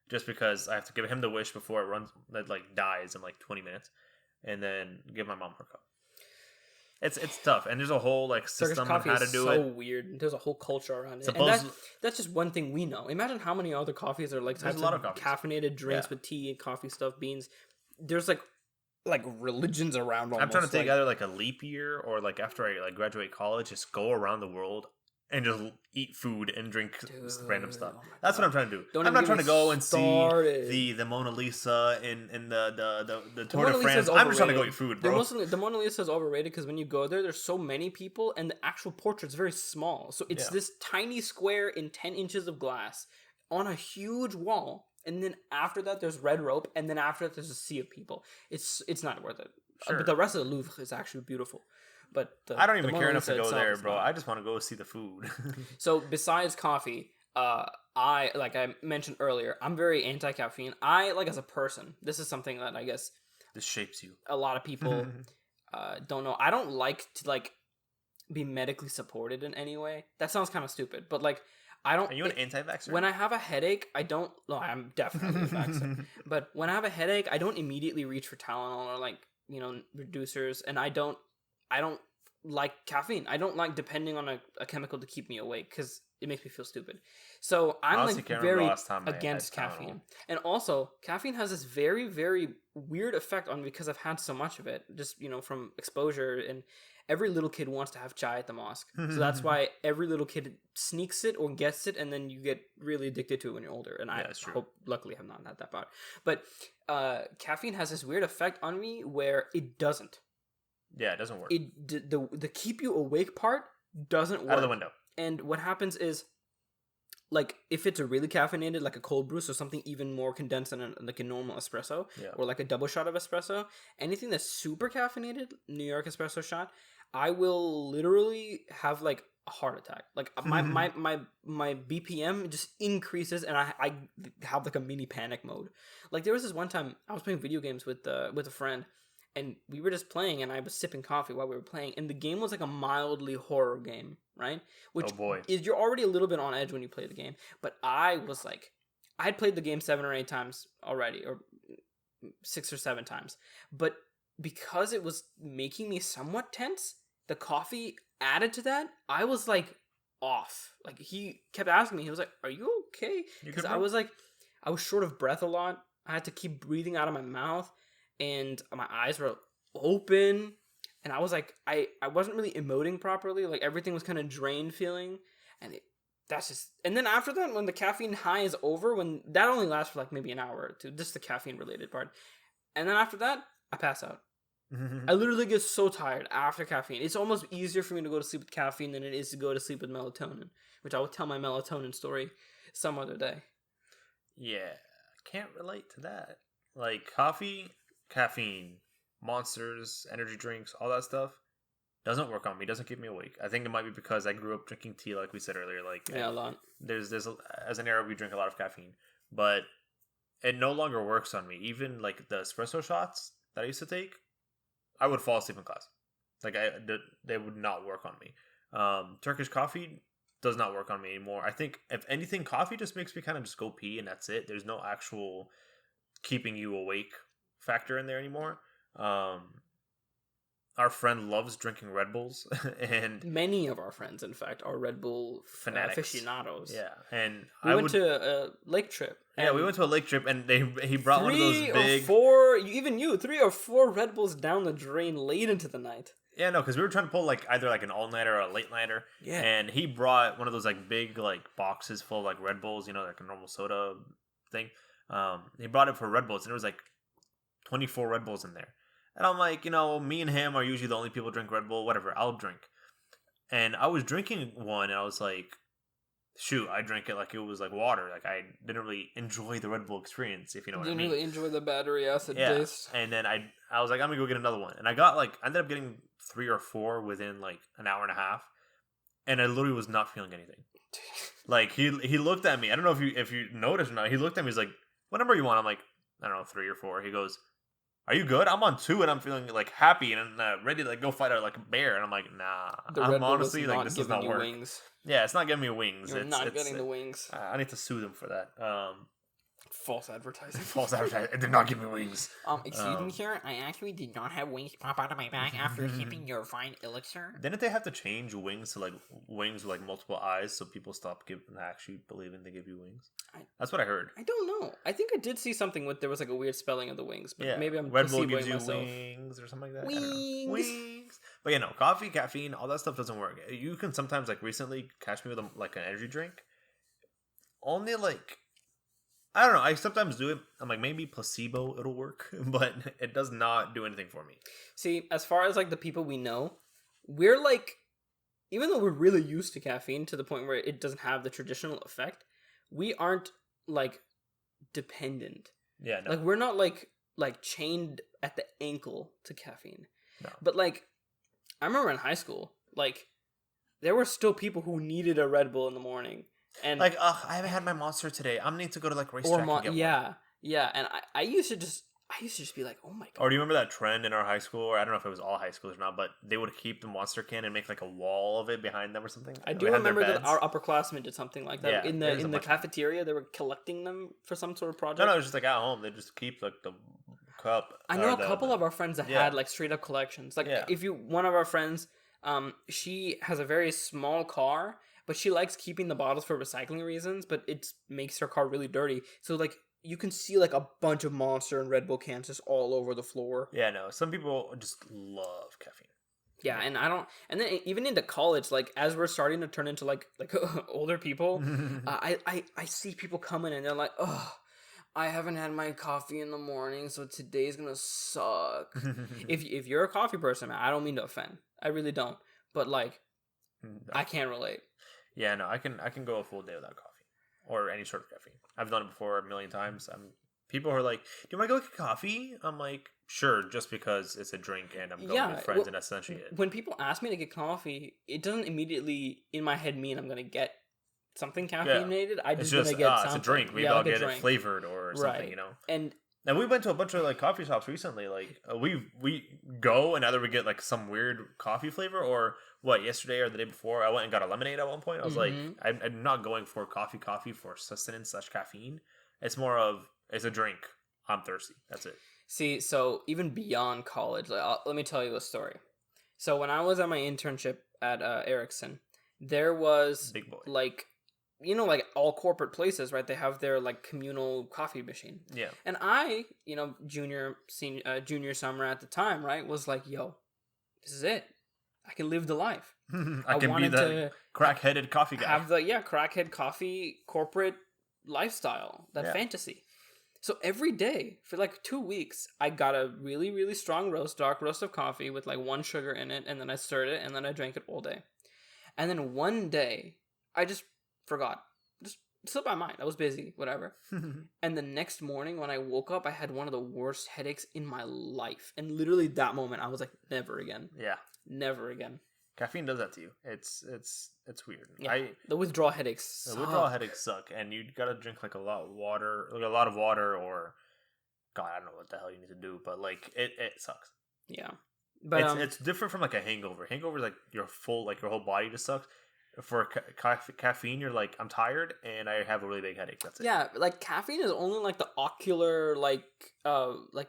just because I have to give him the Wish before it like dies in like 20 minutes, and then give my mom her cup. It's tough, and there's a whole like system on how to do it. So weird. There's a whole culture around it, and that's just one thing we know. Imagine how many other coffees are like types of caffeinated drinks with tea and coffee stuff, beans. There's like religions around. Almost. I'm trying to take either like a leap year or like after I like graduate college, just go around the world and just eat food and drink random stuff. That's what I'm trying to do. I'm not trying to go and see the Mona Lisa in the Tour de France. I'm just trying to go eat food, bro. The Mona Lisa is overrated because when you go there's so many people and the actual portrait's very small. So it's this tiny square in 10 inches of glass. on a huge wall, and then after that there's red rope, and then after that there's a sea of people. It's not worth it. Sure. But the rest of the Louvre is actually beautiful. But I don't even the care Mona enough to Lisa go itself there, is bro. not. I just want to go see the food. So besides coffee, I like I mentioned earlier, I'm very anti-caffeine. I like as a person. This is something that I guess This shapes you. a lot of people don't know. I don't like to like be medically supported in any way. That sounds kind of stupid, but like I don't. Are you an anti-vaxxer? When I have a headache, I don't. No, I'm definitely a vaxxer. But when I have a headache, I don't immediately reach for Tylenol or like reducers, and I don't like caffeine. I don't like depending on a chemical to keep me awake because it makes me feel stupid. So I'm Honestly, like can't remember the very last time I had against Tylenol. caffeine, and also caffeine has this very very weird effect on me because I've had so much of it, just from exposure. And every little kid wants to have chai at the mosque, so that's why every little kid sneaks it or gets it, and then you get really addicted to it when you're older. And I luckily have not had that part. But caffeine has this weird effect on me where it doesn't. Yeah, it doesn't work. The keep you awake part doesn't work. Out of the window. And what happens is, like, if it's a really caffeinated, like a cold brew, so something even more condensed than like a normal espresso, or like a double shot of espresso, anything that's super caffeinated, New York espresso shot, I will literally have like a heart attack. Like my BPM just increases, and I have like a mini panic mode. Like there was this one time I was playing video games with a friend. And we were just playing, and I was sipping coffee while we were playing. And the game was like a mildly horror game, right? Which is, you're already a little bit on edge when you play the game. But I was like, I had played the game 7 or 8 times already, or 6 or 7 times. But because it was making me somewhat tense, the coffee added to that, I was like off. Like he kept asking me, he was like, "Are you okay?" Because I was short of breath a lot. I had to keep breathing out of my mouth. And my eyes were open, and I was like, I wasn't really emoting properly. Like everything was kind of drained feeling, and and then after that, when the caffeine high is over, when that only lasts for like maybe an hour or two, just the caffeine related part, and then after that, I pass out. I literally get so tired after caffeine. It's almost easier for me to go to sleep with caffeine than it is to go to sleep with melatonin, which I will tell my melatonin story some other day. Yeah, can't relate to that. Like coffee, caffeine, monsters, energy drinks, all that stuff doesn't work on me, doesn't keep me awake. I think it might be because I grew up drinking tea, like we said earlier. Like a lot. There's as an Arab, we drink a lot of caffeine, but it no longer works on me. Even like the espresso shots that I used to take, I would fall asleep in class. Like they would not work on me. Turkish coffee does not work on me anymore. I think if anything, coffee just makes me kind of just go pee, and that's it. There's no actual keeping you awake factor in there anymore. Our friend loves drinking Red Bulls, and many of our friends, in fact, are Red Bull aficionados. Yeah, and we went to a lake trip. Yeah, we went to a lake trip, and he brought one of those big 3 or 4 Red Bulls down the drain late into the night. Yeah, no, because we were trying to pull like either like an all-nighter or a late-nighter. Yeah. And he brought one of those like big like boxes full of like Red Bulls, like a normal soda thing. He brought it for Red Bulls, and there was like 24 Red Bulls in there. And I'm like, me and him are usually the only people who drink Red Bull, whatever, I'll drink. And I was drinking one, and I was like, shoot, I drank it like it was like water. Like I didn't really enjoy the Red Bull experience, if you know what I mean. Didn't really enjoy the battery acid taste. And then I was like, I'm gonna go get another one. And I ended up getting 3 or 4 within like an hour and a half. And I literally was not feeling anything. Like he looked at me. I don't know if you noticed or not. He looked at me, he's like, what number you want? I'm like, I don't know, 3 or 4. He goes, are you good? I'm on 2 and I'm feeling like happy and ready to like go fight like a bear. And I'm like, nah. I'm honestly like, this does not work. Wings. Yeah, it's not giving me wings. You're not getting the wings. I need to sue them for that. False advertising. False advertising. It did not give me wings. Excuse me, sir. I actually did not have wings pop out of my back after sipping your fine elixir. Didn't they have to change wings to like wings with like multiple eyes so people stop actually believing they give you wings? That's what I heard. I don't know. I think I did see something with there was like a weird spelling of the wings, but maybe I'm Red Bull gives you myself. Wings or something like that. Wings. But coffee, caffeine, all that stuff doesn't work. You can sometimes like recently catch me with like an energy drink. Only like, I don't know. I sometimes do it. I'm like, maybe placebo, it'll work, but it does not do anything for me. See, as far as like the people we know, we're like, even though we're really used to caffeine to the point where it doesn't have the traditional effect, we aren't like dependent. Yeah, no. Like we're not like chained at the ankle to caffeine. No. But like I remember in high school, like there were still people who needed a Red Bull in the morning. And Like, I haven't had my Monster today. I'm gonna need to go to like racetrack and get one. Yeah, and I used to just be like, oh my god. Or do you remember that trend in our high school? Or I don't know if it was all high schoolers or not, but they would keep the Monster can and make like a wall of it behind them or something. I do behind their remember that beds. our upperclassmen did something like that. Yeah, in there's a the bunch of cafeteria, they were collecting them for some sort of project. No, it was just like at home. They just keep like the cup. I know a couple of our friends that Yeah. had like straight up collections. Like Yeah. if you one of our friends, she has a very small car, but she likes keeping the bottles for recycling reasons, but it makes her car really dirty. So like you can see like a bunch of Monster and Red Bull cans just all over the floor. Yeah, no. Some people just love caffeine. Yeah, and I don't. And then even into college, like as we're starting to turn into like older people, I see people coming and they're like, oh, I haven't had my coffee in the morning, so today's gonna suck. If you're a coffee person, man, I don't mean to offend. I really don't. But like, I can't relate. Yeah, no. I can go a full day without coffee or any sort of caffeine. I've done it before a million times. People are like, "Do you want to go get coffee?" I'm like, "Sure," just because it's a drink and I'm going with friends, and that's essentially it. When people ask me to get coffee, it doesn't immediately in my head mean I'm gonna get something caffeinated. I just gonna get something. It's a drink. Maybe I'll get it flavored or something, you know. And we went to a bunch of like coffee shops recently. Like we go and either we get like some weird coffee flavor or what? Yesterday or the day before, I went and got a lemonade at one point. I was like, I'm not going for coffee for sustenance / caffeine. It's more of it's a drink. I'm thirsty. That's it. See, so even beyond college, like, let me tell you a story. So when I was at my internship at Ericsson, there was Big boy. like, you know, like all corporate places, right? They have their like communal coffee machine. Yeah. And I, you know, junior summer at the time, right, was like, yo, this is it. I can live the life. I can be the crack-headed coffee guy. Have the crackhead coffee corporate lifestyle, that fantasy. So every day for like 2 weeks, I got a really, really strong dark roast of coffee with like 1 sugar in it, and then I stirred it, and then I drank it all day. And then one day, I just forgot. Just slipped my mind. I was busy, whatever. And the next morning when I woke up, I had one of the worst headaches in my life. And literally that moment, I was like, never again. Yeah. Never again. Caffeine does that to you. It's weird. Yeah. The withdrawal headaches suck. The withdrawal headaches suck, and you gotta drink like a lot of water, or God, I don't know what the hell you need to do, but like it sucks. Yeah, but it's different from like a hangover. Hangover is like you're full, like your whole body just sucks. For caffeine, you're like, I'm tired and I have a really big headache. That's it. Yeah, like caffeine is only like the ocular, like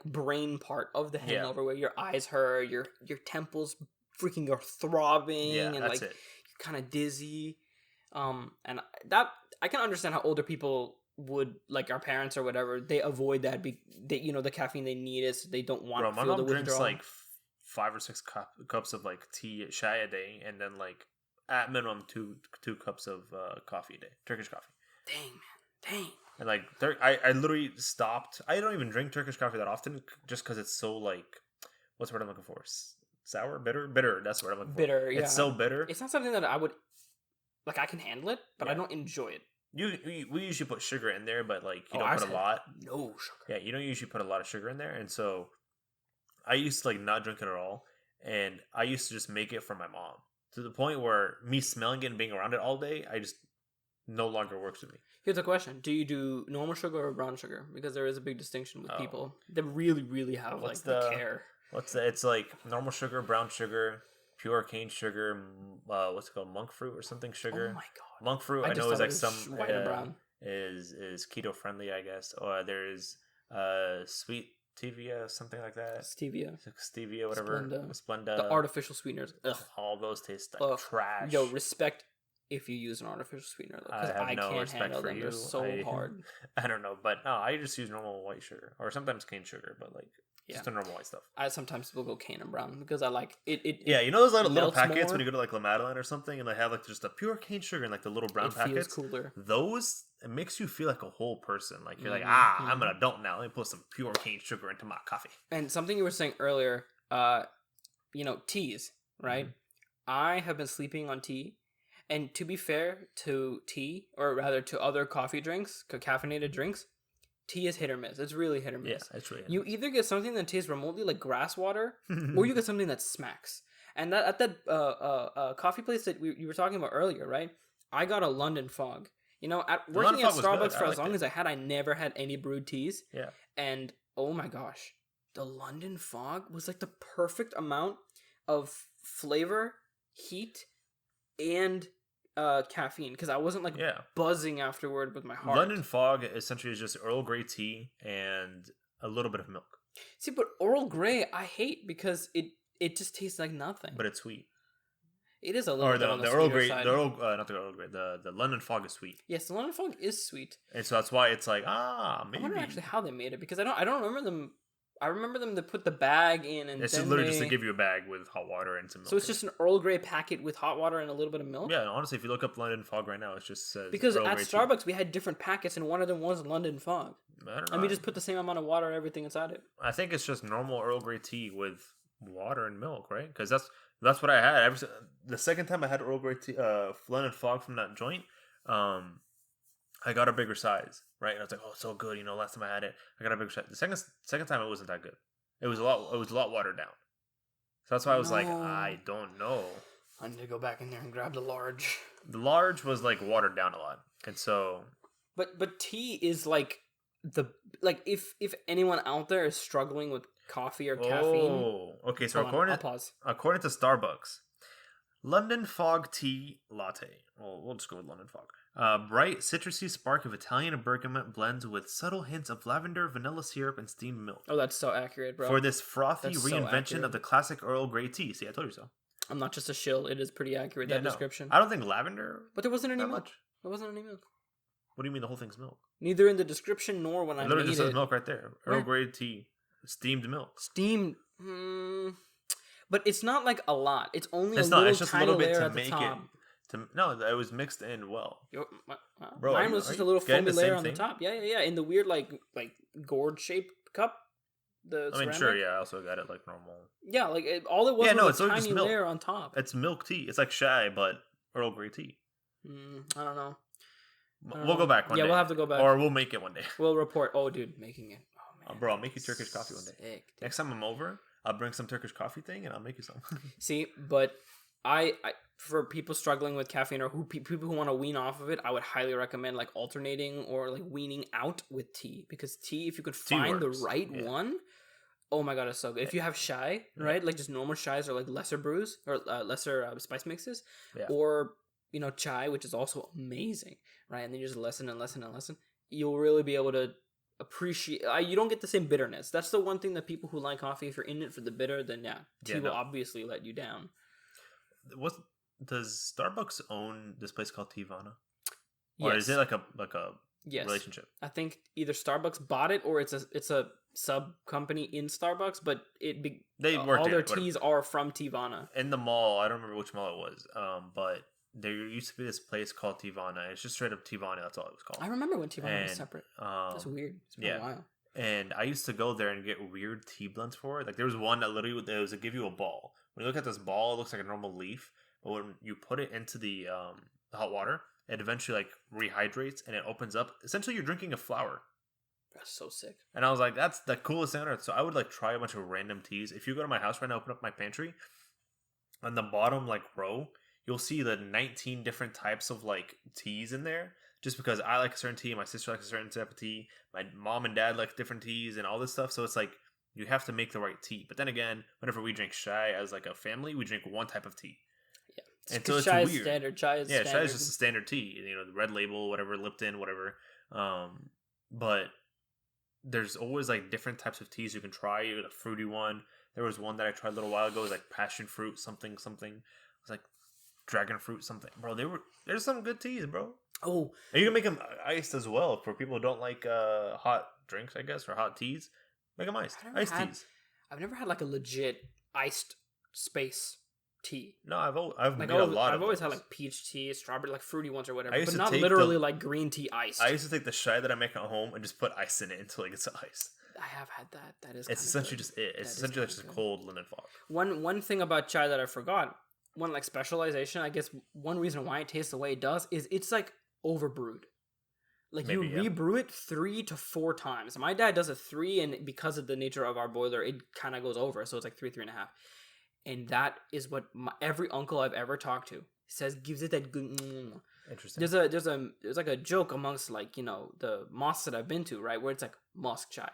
brain part of the hangover, where your eyes hurt, your temples freaking are throbbing, and like it. you're kind of dizzy. And that I can understand how older people would, like our parents or whatever, they avoid that. You know, the caffeine they need is they don't want to feel the withdrawal. My mom drinks like 5 or 6 cups of like tea, chai a day, and then like at minimum two cups of coffee a day, Turkish coffee. Dang, man, dang. And like I literally stopped. I don't even drink Turkish coffee that often, just because it's so like, what's the word I'm looking for? Sour, bitter. That's what I'm looking for. Bitter, yeah. It's so bitter. It's not something that I would like. I can handle it, but I don't enjoy it. We usually put sugar in there, but like you don't put a lot. No sugar. Yeah, you don't usually put a lot of sugar in there, and so I used to like not drink it at all, and I used to just make it for my mom, to the point where me smelling it and being around it all day, I just no longer works with me. Here's a question: do you do normal sugar or brown sugar? Because there is a big distinction with people that really, really have like the care. It's like normal sugar, brown sugar, pure cane sugar, what's it called, monk fruit or something sugar. Oh my god, monk fruit. I know is like some white and brown. Is keto friendly, I guess. Or there's sweet stevia, something like that. Stevia, whatever. Splenda. The artificial sweeteners. Ugh. All those taste like trash. Yo, respect if you use an artificial sweetener, because I can't handle them. They're so hard. I don't know, but no, I just use normal white sugar or sometimes cane sugar, but like just the normal white stuff. I sometimes will go cane and brown because I like it. Yeah, you know those little packets when you go to like La Madeleine or something, and they have like just a pure cane sugar and like the little brown packets. It feels cooler. Those, it makes you feel like a whole person. Like you're like, I'm an adult now. Let me put some pure cane sugar into my coffee. And something you were saying earlier, you know, teas, right? I have been sleeping on tea. And to be fair to tea, or rather to other coffee drinks, caffeinated drinks, tea is hit or miss. It's really hit or miss. Yeah, it's really hit or You miss. either get something that tastes remotely like grass water, or you get something that smacks. And that at that coffee place that you were talking about earlier, right? I got a London Fog. You know, working at Fog was Starbucks good. for I as long liked as I never had any brewed teas. Yeah. And oh my gosh, the London Fog was like the perfect amount of flavor, heat, and caffeine, because I wasn't like buzzing afterward with my heart. London Fog essentially is just Earl Grey tea and a little bit of milk. See, but Earl Grey I hate because it just tastes like nothing. But it's sweet. It is a little bit on the Earl sweeter Grey, side. not the Earl Grey. The London Fog is sweet. Yes, the London Fog is sweet. And so that's why it's like maybe. I wonder actually how they made it, because I don't remember them. I remember them to put the bag in, and it's then literally just to give you a bag with hot water and some milk. So it's just an Earl Grey packet with hot water and a little bit of milk. Yeah, honestly, if you look up London Fog right now, it just says because Earl at Grey Starbucks tea. we had different packets, and one of them was London Fog, and we just put the same amount of water and everything inside it. I think it's just normal Earl Grey tea with water and milk, right? Because that's what I had. The second time I had Earl Grey tea, London Fog from that joint, I got a bigger size, right? And I was like, oh, it's so good. You know, last time I had it, I got a bigger size. The second time, it wasn't that good. It was a lot watered down. So that's why I was like, I don't know. I need to go back in there and grab the large. The large was like watered down a lot, and so. But tea is like if anyone out there is struggling with coffee or caffeine. Oh, okay. So I'll pause. According to Starbucks, London Fog tea latte. Well, we'll just go with London Fog. Bright citrusy spark of Italian bergamot blends with subtle hints of lavender, vanilla syrup, and steamed milk. Oh, that's so accurate, bro. For this frothy reinvention of the classic Earl Grey tea. See, I told you so. I'm not just a shill. It is pretty accurate, that description. I don't think lavender. But there wasn't any milk. Much. There wasn't any milk. What do you mean the whole thing's milk? Neither in the description nor when I made it. Literally just says milk right there. Earl Grey tea. Steamed milk. Steamed. But it's not like a lot. It's only it's just tiny a little bit layer to at the make top. No, it was mixed in well. Bro, mine was just a little foamy layer on the top. Yeah. In the weird like gourd shaped cup. Sure, yeah. I also got it like normal. Yeah, like all it was was a tiny layer on top. It's milk tea. It's like chai, but Earl Grey tea. I don't know. We'll go back one day. Yeah, we'll have to go back. Or we'll make it one day. We'll report. Oh, dude, making it. Oh, man. Bro, I'll make you Turkish coffee one day. Sick, next time I'm over, I'll bring some Turkish coffee thing and I'll make you some. See, but I for people struggling with caffeine or people who want to wean off of it, I would highly recommend like alternating or like weaning out with tea, because tea, if you could find the right one, oh my god, it's so good. If you have chai, right, like just normal chais or like lesser brews or lesser spice mixes, or chai, which is also amazing, right, and then you just lessen and lessen and lessen, you'll really be able to appreciate. You don't get the same bitterness. That's the one thing that people who like coffee, if you're in it for the bitter, then tea will obviously let you down. Does Starbucks own this place called Tivana? Or is it like a relationship? I think either Starbucks bought it or it's a sub company in Starbucks, but all their teas are from Tivana. In the mall, I don't remember which mall it was, but there used to be this place called Tivana. It's just straight up Tivana. That's all it was called. I remember when Tivana was separate. That's weird. It's been a while. And I used to go there and get weird tea blends for it. Like there was one that literally was to give you a ball. When you look at this ball, it looks like a normal leaf, but when you put it into the hot water, it eventually like rehydrates and it opens up. Essentially, you're drinking a flower. That's so sick. And I was like, that's the coolest thing on earth. So I would like try a bunch of random teas. If you go to my house right now, open up my pantry, on the bottom like row, you'll see the 19 different types of like teas in there. Just because I like a certain tea, my sister likes a certain type of tea, my mom and dad like different teas and all this stuff. So it's like you have to make the right tea. But then again, whenever we drink chai as like a family, we drink one type of tea. Yeah, and so it's chai weird. Is standard. Chai is standard. Chai is just a standard tea. The Red Label, whatever, Lipton, whatever. But there's always like different types of teas you can try. You get a fruity one. There was one that I tried a little while ago. It was like passion fruit something. It was like dragon fruit something. Bro, there's some good teas, bro. Oh, and you can make them iced as well for people who don't like hot drinks, I guess, or hot teas. Make them iced. Iced teas. I've never had like a legit iced space tea. No, I've made a lot. I've always had like peach tea, strawberry, like fruity ones or whatever, but not literally like green tea iced. I used to take the chai that I make at home and just put ice in it until it gets ice. I have had that. That is. It's essentially just it. It's essentially just a cold London Fog. One thing about chai that I forgot one like specialization, I guess one reason why it tastes the way it does is it's like overbrewed. Like Maybe, you rebrew it 3 to 4 times. My dad does it 3, and because of the nature of our boiler, it kind of goes over. So it's like 3.5. And that is what every uncle I've ever talked to says gives it that good. Interesting. There's like a joke amongst like the mosques that I've been to, right, where it's like mosque chai.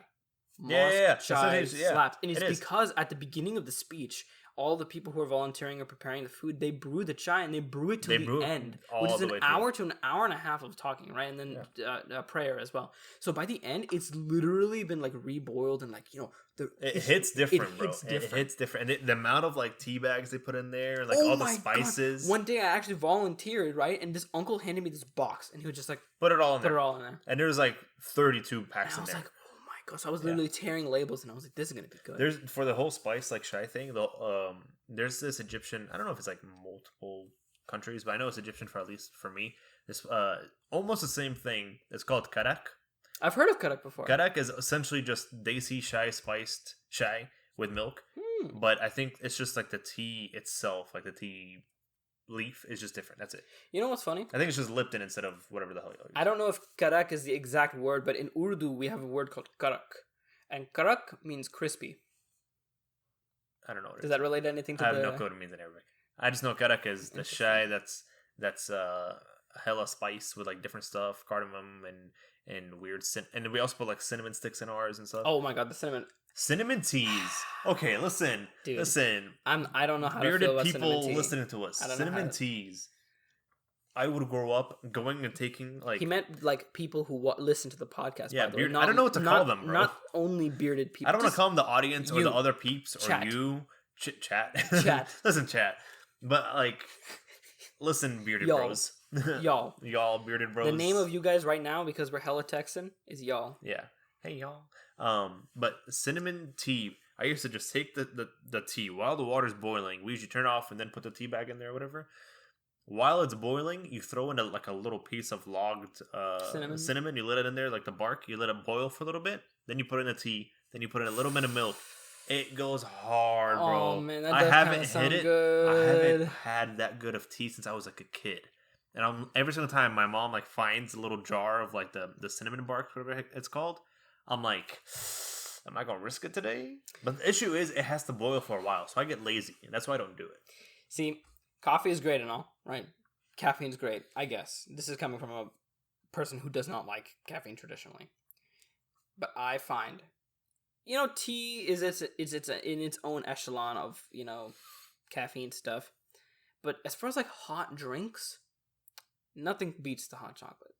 Chai slaps, and it's because at the beginning of the speech, all the people who are volunteering or preparing the food, they brew the chai and they brew it to the end, which is an hour to an hour and a half of talking, right? And then prayer as well. So by the end, it's literally been like reboiled and like it hits different, bro. It hits different, and the amount of like tea bags they put in there, and like all the spices. God. One day I actually volunteered, right? And this uncle handed me this box, and he was just like, put it all in there. And there was like 32 packs in there. Like, so I was literally tearing labels, and I was like, "This is gonna be good." There's for the whole spice like chai thing. There's this Egyptian. I don't know if it's like multiple countries, but I know it's Egyptian for at least for me. This almost the same thing. It's called karak. I've heard of karak before. Karak is essentially just desi chai spiced chai with milk, but I think it's just like the tea itself, like the tea leaf is just different. That's it. You know what's funny? I think it's just Lipton instead of whatever the hell you use. I don't know if karak is the exact word, but in Urdu we have a word called karak, and karak means crispy. I don't know. Does that relate to anything? I have no clue what it means in Arabic. I just know karak is the chai that's hella spice with like different stuff, cardamom and weird and we also put like cinnamon sticks in ours and stuff. Oh my god, the cinnamon teas. Okay, listen. Dude, listen. I don't know how to feel about people listening to us. Cinnamon teas. I would grow up going and taking like. He meant like people who listen to the podcast. Yeah, by the way. I don't know what to call them, bro. Not only bearded people. I don't want to call them the audience or the other peeps or chat. you. Chat. Listen, chat. But like, listen, bearded bros. Y'all, bearded bros. The name of you guys right now, because we're hella Texan, is y'all. Yeah. Hey, y'all. But cinnamon tea, I used to just take the tea while the water's boiling. We usually turn it off and then put the tea bag in there or whatever. While it's boiling, you throw in like a little piece of logged cinnamon. You let it in there, like the bark. You let it boil for a little bit. Then you put in the tea. Then you put in a little bit of milk. It goes hard, bro. Oh man, that does sound good. I haven't had that good of tea since I was like a kid. And every single time my mom like finds a little jar of like the cinnamon bark, whatever it's called, I'm like, am I gonna risk it today? But the issue is it has to boil for a while, so I get lazy, and that's why I don't do it. See, coffee is great and all, right? Caffeine's great, I guess. This is coming from a person who does not like caffeine traditionally. But I find, tea is in its own echelon of, caffeine stuff. But as far as like hot drinks, nothing beats the hot chocolate.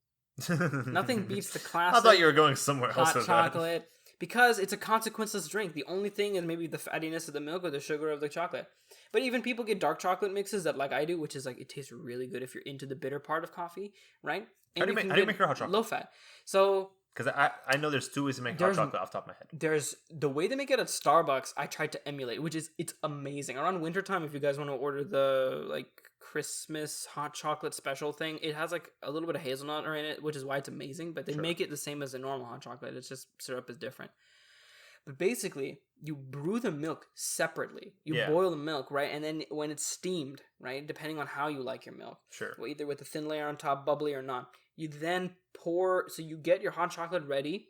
Nothing beats the classic. I thought you were going somewhere else. Hot chocolate, because it's a consequenceless drink. The only thing is maybe the fattiness of the milk or the sugar of the chocolate. But even people get dark chocolate mixes that like I do, which is like it tastes really good if you're into the bitter part of coffee, right? And how do you make your hot chocolate? Low fat. So because I know there's 2 ways to make hot chocolate off the top of my head. There's the way they make it at Starbucks. I tried to emulate, which is it's amazing. Around wintertime, if you guys want to order the like Christmas hot chocolate special thing, it has like a little bit of hazelnut in it, which is why it's amazing. But they make it the same as a normal hot chocolate. It's just syrup is different. But basically, you brew the milk separately. You boil the milk, right? And then when it's steamed, right, depending on how you like your milk, either with a thin layer on top, bubbly or not, you then pour. So you get your hot chocolate ready.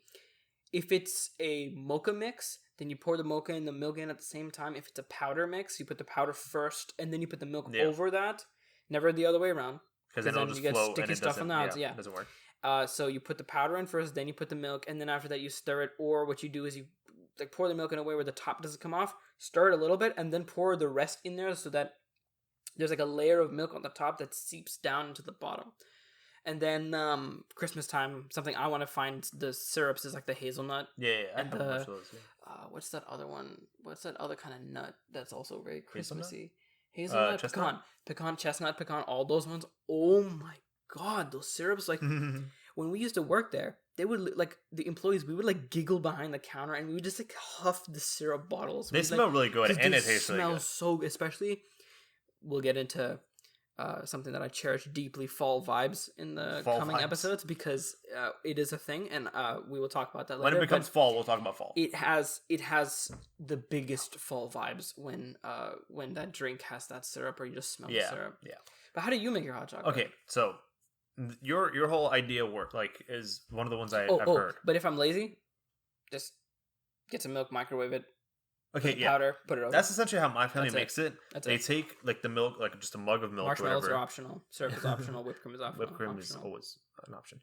If it's a mocha mix, then you pour the mocha and the milk in at the same time. If it's a powder mix, you put the powder first, and then you put the milk over that. Never the other way around. Because then it'll just get sticky stuff on the outside. Yeah, it doesn't work. So you put the powder in first, then you put the milk, and then after that you stir it. Or what you do is you like pour the milk in a way where the top doesn't come off, stir it a little bit, and then pour the rest in there so that there's like a layer of milk on the top that seeps down into the bottom. And then Christmas time, something I want to find the syrups is like the hazelnut. Yeah, I have a bunch of those. What's that other one? What's that other kind of nut that's also very Christmassy? Hazelnut, pecan, chestnut, pecan, all those ones. Oh my god, those syrups! Like when we used to work there, they would like the employees. We would like giggle behind the counter, and we would just like huff the syrup bottles. They smell really good, and it tastes really good. Smells so, especially. We'll get into something that I cherish deeply, fall vibes in the Fall coming vibes. episodes, because it is a thing, and we will talk about that When later. it becomes fall, we'll talk about fall. It has the biggest fall vibes when that drink has that syrup, or you just smell the syrup. Yeah. But how do you make your hot chocolate? Okay, so your whole idea is one of the ones I've heard. But if I'm lazy, just get some milk, microwave it. Okay, Powder, put it over. That's essentially how my family makes it. They it. take like the milk, like just a mug of milk. Marshmallows or whatever. are optional. Syrup is optional. Whipped cream is optional. Whipped cream is always an option.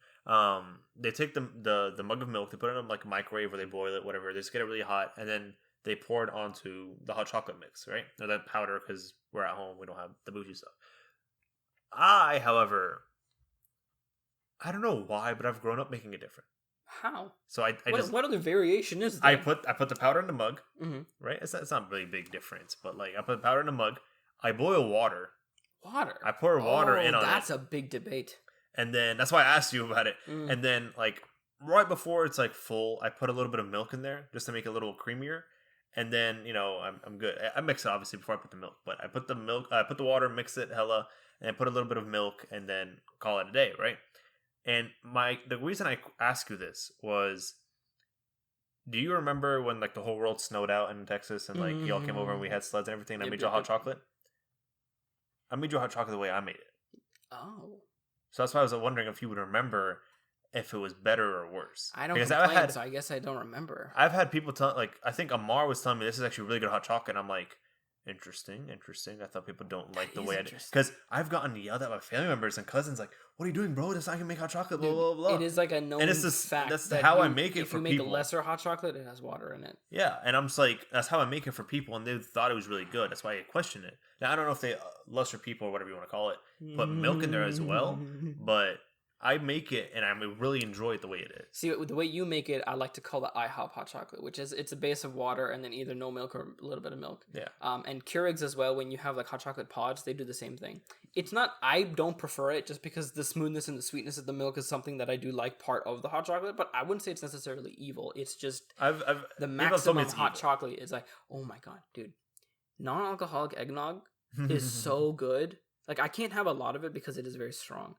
They take the mug of milk, they put it in like a microwave, or they boil it, whatever. They just get it really hot, and then they pour it onto the hot chocolate mix, right? Or that powder, because we're at home, we don't have the bougie stuff. However, I don't know why, but I've grown up making it different. How? So what other variation is there? I put the powder in the mug, mm-hmm. right? It's not really a big difference, but like I put the powder in the mug. I boil water. I pour water in on it. That's a big debate. And then that's why I asked you about it. Mm. And then like right before it's like full, I put a little bit of milk in there just to make it a little creamier. And then I'm good. I mix it obviously before I put the milk, but I put the water, mix it hella, and I put a little bit of milk, and then call it a day, right? And the reason I asked you this was, do you remember when like the whole world snowed out in Texas and like y'all came over and we had sleds and everything, and I made you hot chocolate? I made you hot chocolate the way I made it. Oh. So that's why I was wondering if you would remember if it was better or worse. I don't complain, so I guess I don't remember. I've had people tell, like, I think Amar was telling me this is actually really good hot chocolate, and I'm like, interesting. I thought people don't like the way I did. Because I've gotten yelled at by family members and cousins, like, what are you doing, bro? That's not going to make hot chocolate, blah, blah, blah. It is like a known fact. That's how I make it for people. If you make a lesser hot chocolate, it has water in it. Yeah, and I'm just like, that's how I make it for people, and they thought it was really good. That's why I questioned it. Now, I don't know if they, lesser people or whatever you want to call it, put milk in there as well, but I make it, and I really enjoy it the way it is. See, the way you make it, I like to call the IHOP hot chocolate, which is it's a base of water and then either no milk or a little bit of milk. Yeah. And Keurig's as well, when you have like hot chocolate pods, they do the same thing. It's not, I don't prefer it just because the smoothness and the sweetness of the milk is something that I do like part of the hot chocolate, but I wouldn't say it's necessarily evil. It's just the maximum hot chocolate is like, oh my God, dude. Non-alcoholic eggnog is so good. Like, I can't have a lot of it because it is very strong,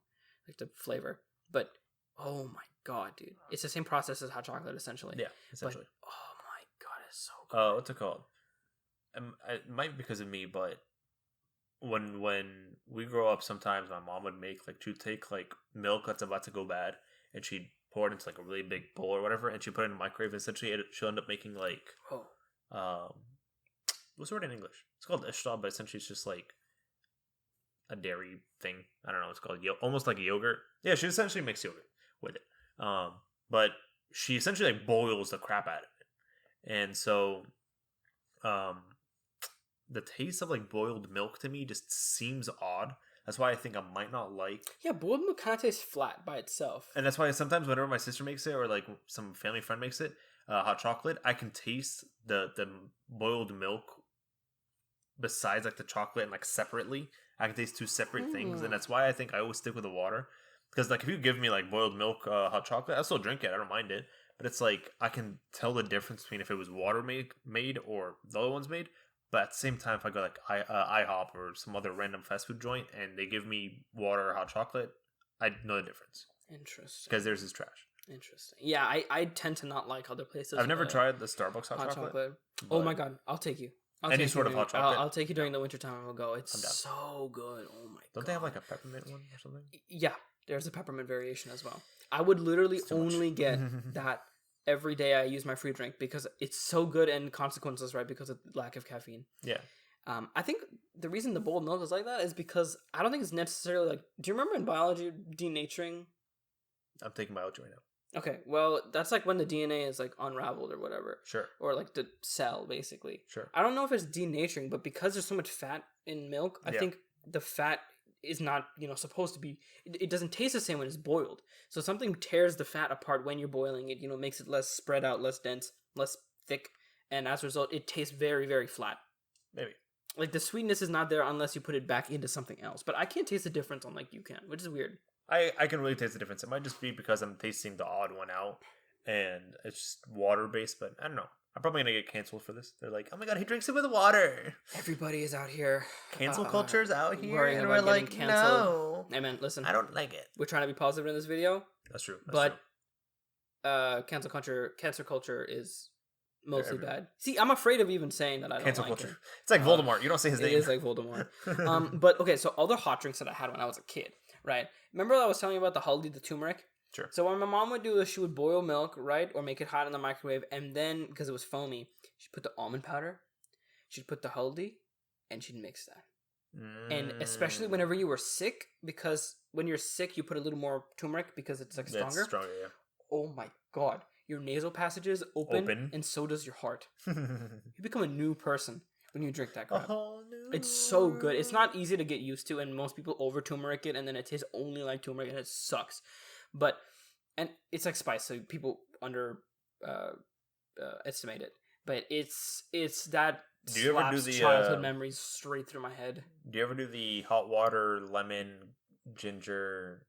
like the flavor. But oh my God, dude, it's the same process as hot chocolate, essentially. Yeah, essentially. But, oh my God, it's so good. Oh, what's it called? It might be because of me, but when we grow up, sometimes my mom would make like, she'd take like milk that's about to go bad, and she'd pour it into like a really big bowl or whatever, and she'd put it in the microwave. And essentially, she'll end up making like what's the word in English? It's called ishtal, but essentially it's just like a dairy thing. I don't know. It's called almost like a yogurt. Yeah, she essentially makes yogurt with it. But she essentially like boils the crap out of it, and so, the taste of like boiled milk to me just seems odd. That's why I think I might not like. Yeah, boiled milk kind of tastes flat by itself, and that's why sometimes whenever my sister makes it or like some family friend makes it, hot chocolate, I can taste the boiled milk besides like the chocolate and like separately. I can taste two separate things, and that's why I think I always stick with the water. Because like if you give me like boiled milk hot chocolate, I'll still drink it. I don't mind it, but it's like I can tell the difference between if it was water made or the other one's made. But at the same time, if I go like IHOP or some other random fast food joint and they give me water or hot chocolate, I know the difference. Interesting. Because theirs is trash. Interesting. Yeah, I tend to not like other places. I've never tried the Starbucks hot chocolate. Oh my God, I'll take you. Any sort of hot chocolate. I'll take you during the wintertime and we'll go. It's so good. Oh my God. Don't they have like a peppermint one or something? Yeah, there's a peppermint variation as well. I would literally only get that every day I use my free drink because it's so good, and consequences, right? Because of lack of caffeine. Yeah. I think the reason the boiled milk is like that is because I don't think it's necessarily like. Do you remember in biology denaturing? I'm taking biology right now. Okay, well, that's like when the DNA is like unraveled or whatever. Sure. Or like the cell, basically. Sure. I don't know if it's denaturing, but because there's so much fat in milk, I think the fat is not, supposed to be, it doesn't taste the same when it's boiled. So something tears the fat apart when you're boiling it, makes it less spread out, less dense, less thick, and as a result, it tastes very, very flat. Maybe. Like the sweetness is not there unless you put it back into something else. But I can't taste the difference on like you can, which is weird. I can really taste the difference. It might just be because I'm tasting the odd one out, and it's just water based. But I don't know. I'm probably gonna get canceled for this. They're like, oh my god, he drinks it with water. Everybody is out here. Cancel culture's out here, worrying and about we're getting like, canceled. no. Hey man, listen. I don't like it. We're trying to be positive in this video. That's true. But cancel culture is mostly everywhere. bad. See, I'm afraid of even saying that I don't Cancel like culture. it. It's like Voldemort. You don't say his name. It is like Voldemort. But okay, so other hot drinks that I had when I was a kid, right? Remember I was telling you about the haldi, the turmeric? Sure. So what my mom would do is she would boil milk, right? Or make it hot in the microwave, and then, because it was foamy, she'd put the almond powder, she'd put the haldi, and she'd mix that. And especially whenever you were sick, because when you're sick, you put a little more turmeric because it's like stronger. It's stronger, yeah. Oh my god. Your nasal passages open, and so does your heart. You become a new person when you drink that crap. It's so good. It's not easy to get used to, and most people over turmeric it, and then it tastes only like turmeric, and it sucks. But, and it's like spice, so people estimate it. But it's that do you ever do the childhood memories straight through my head. Do you ever do the hot water lemon ginger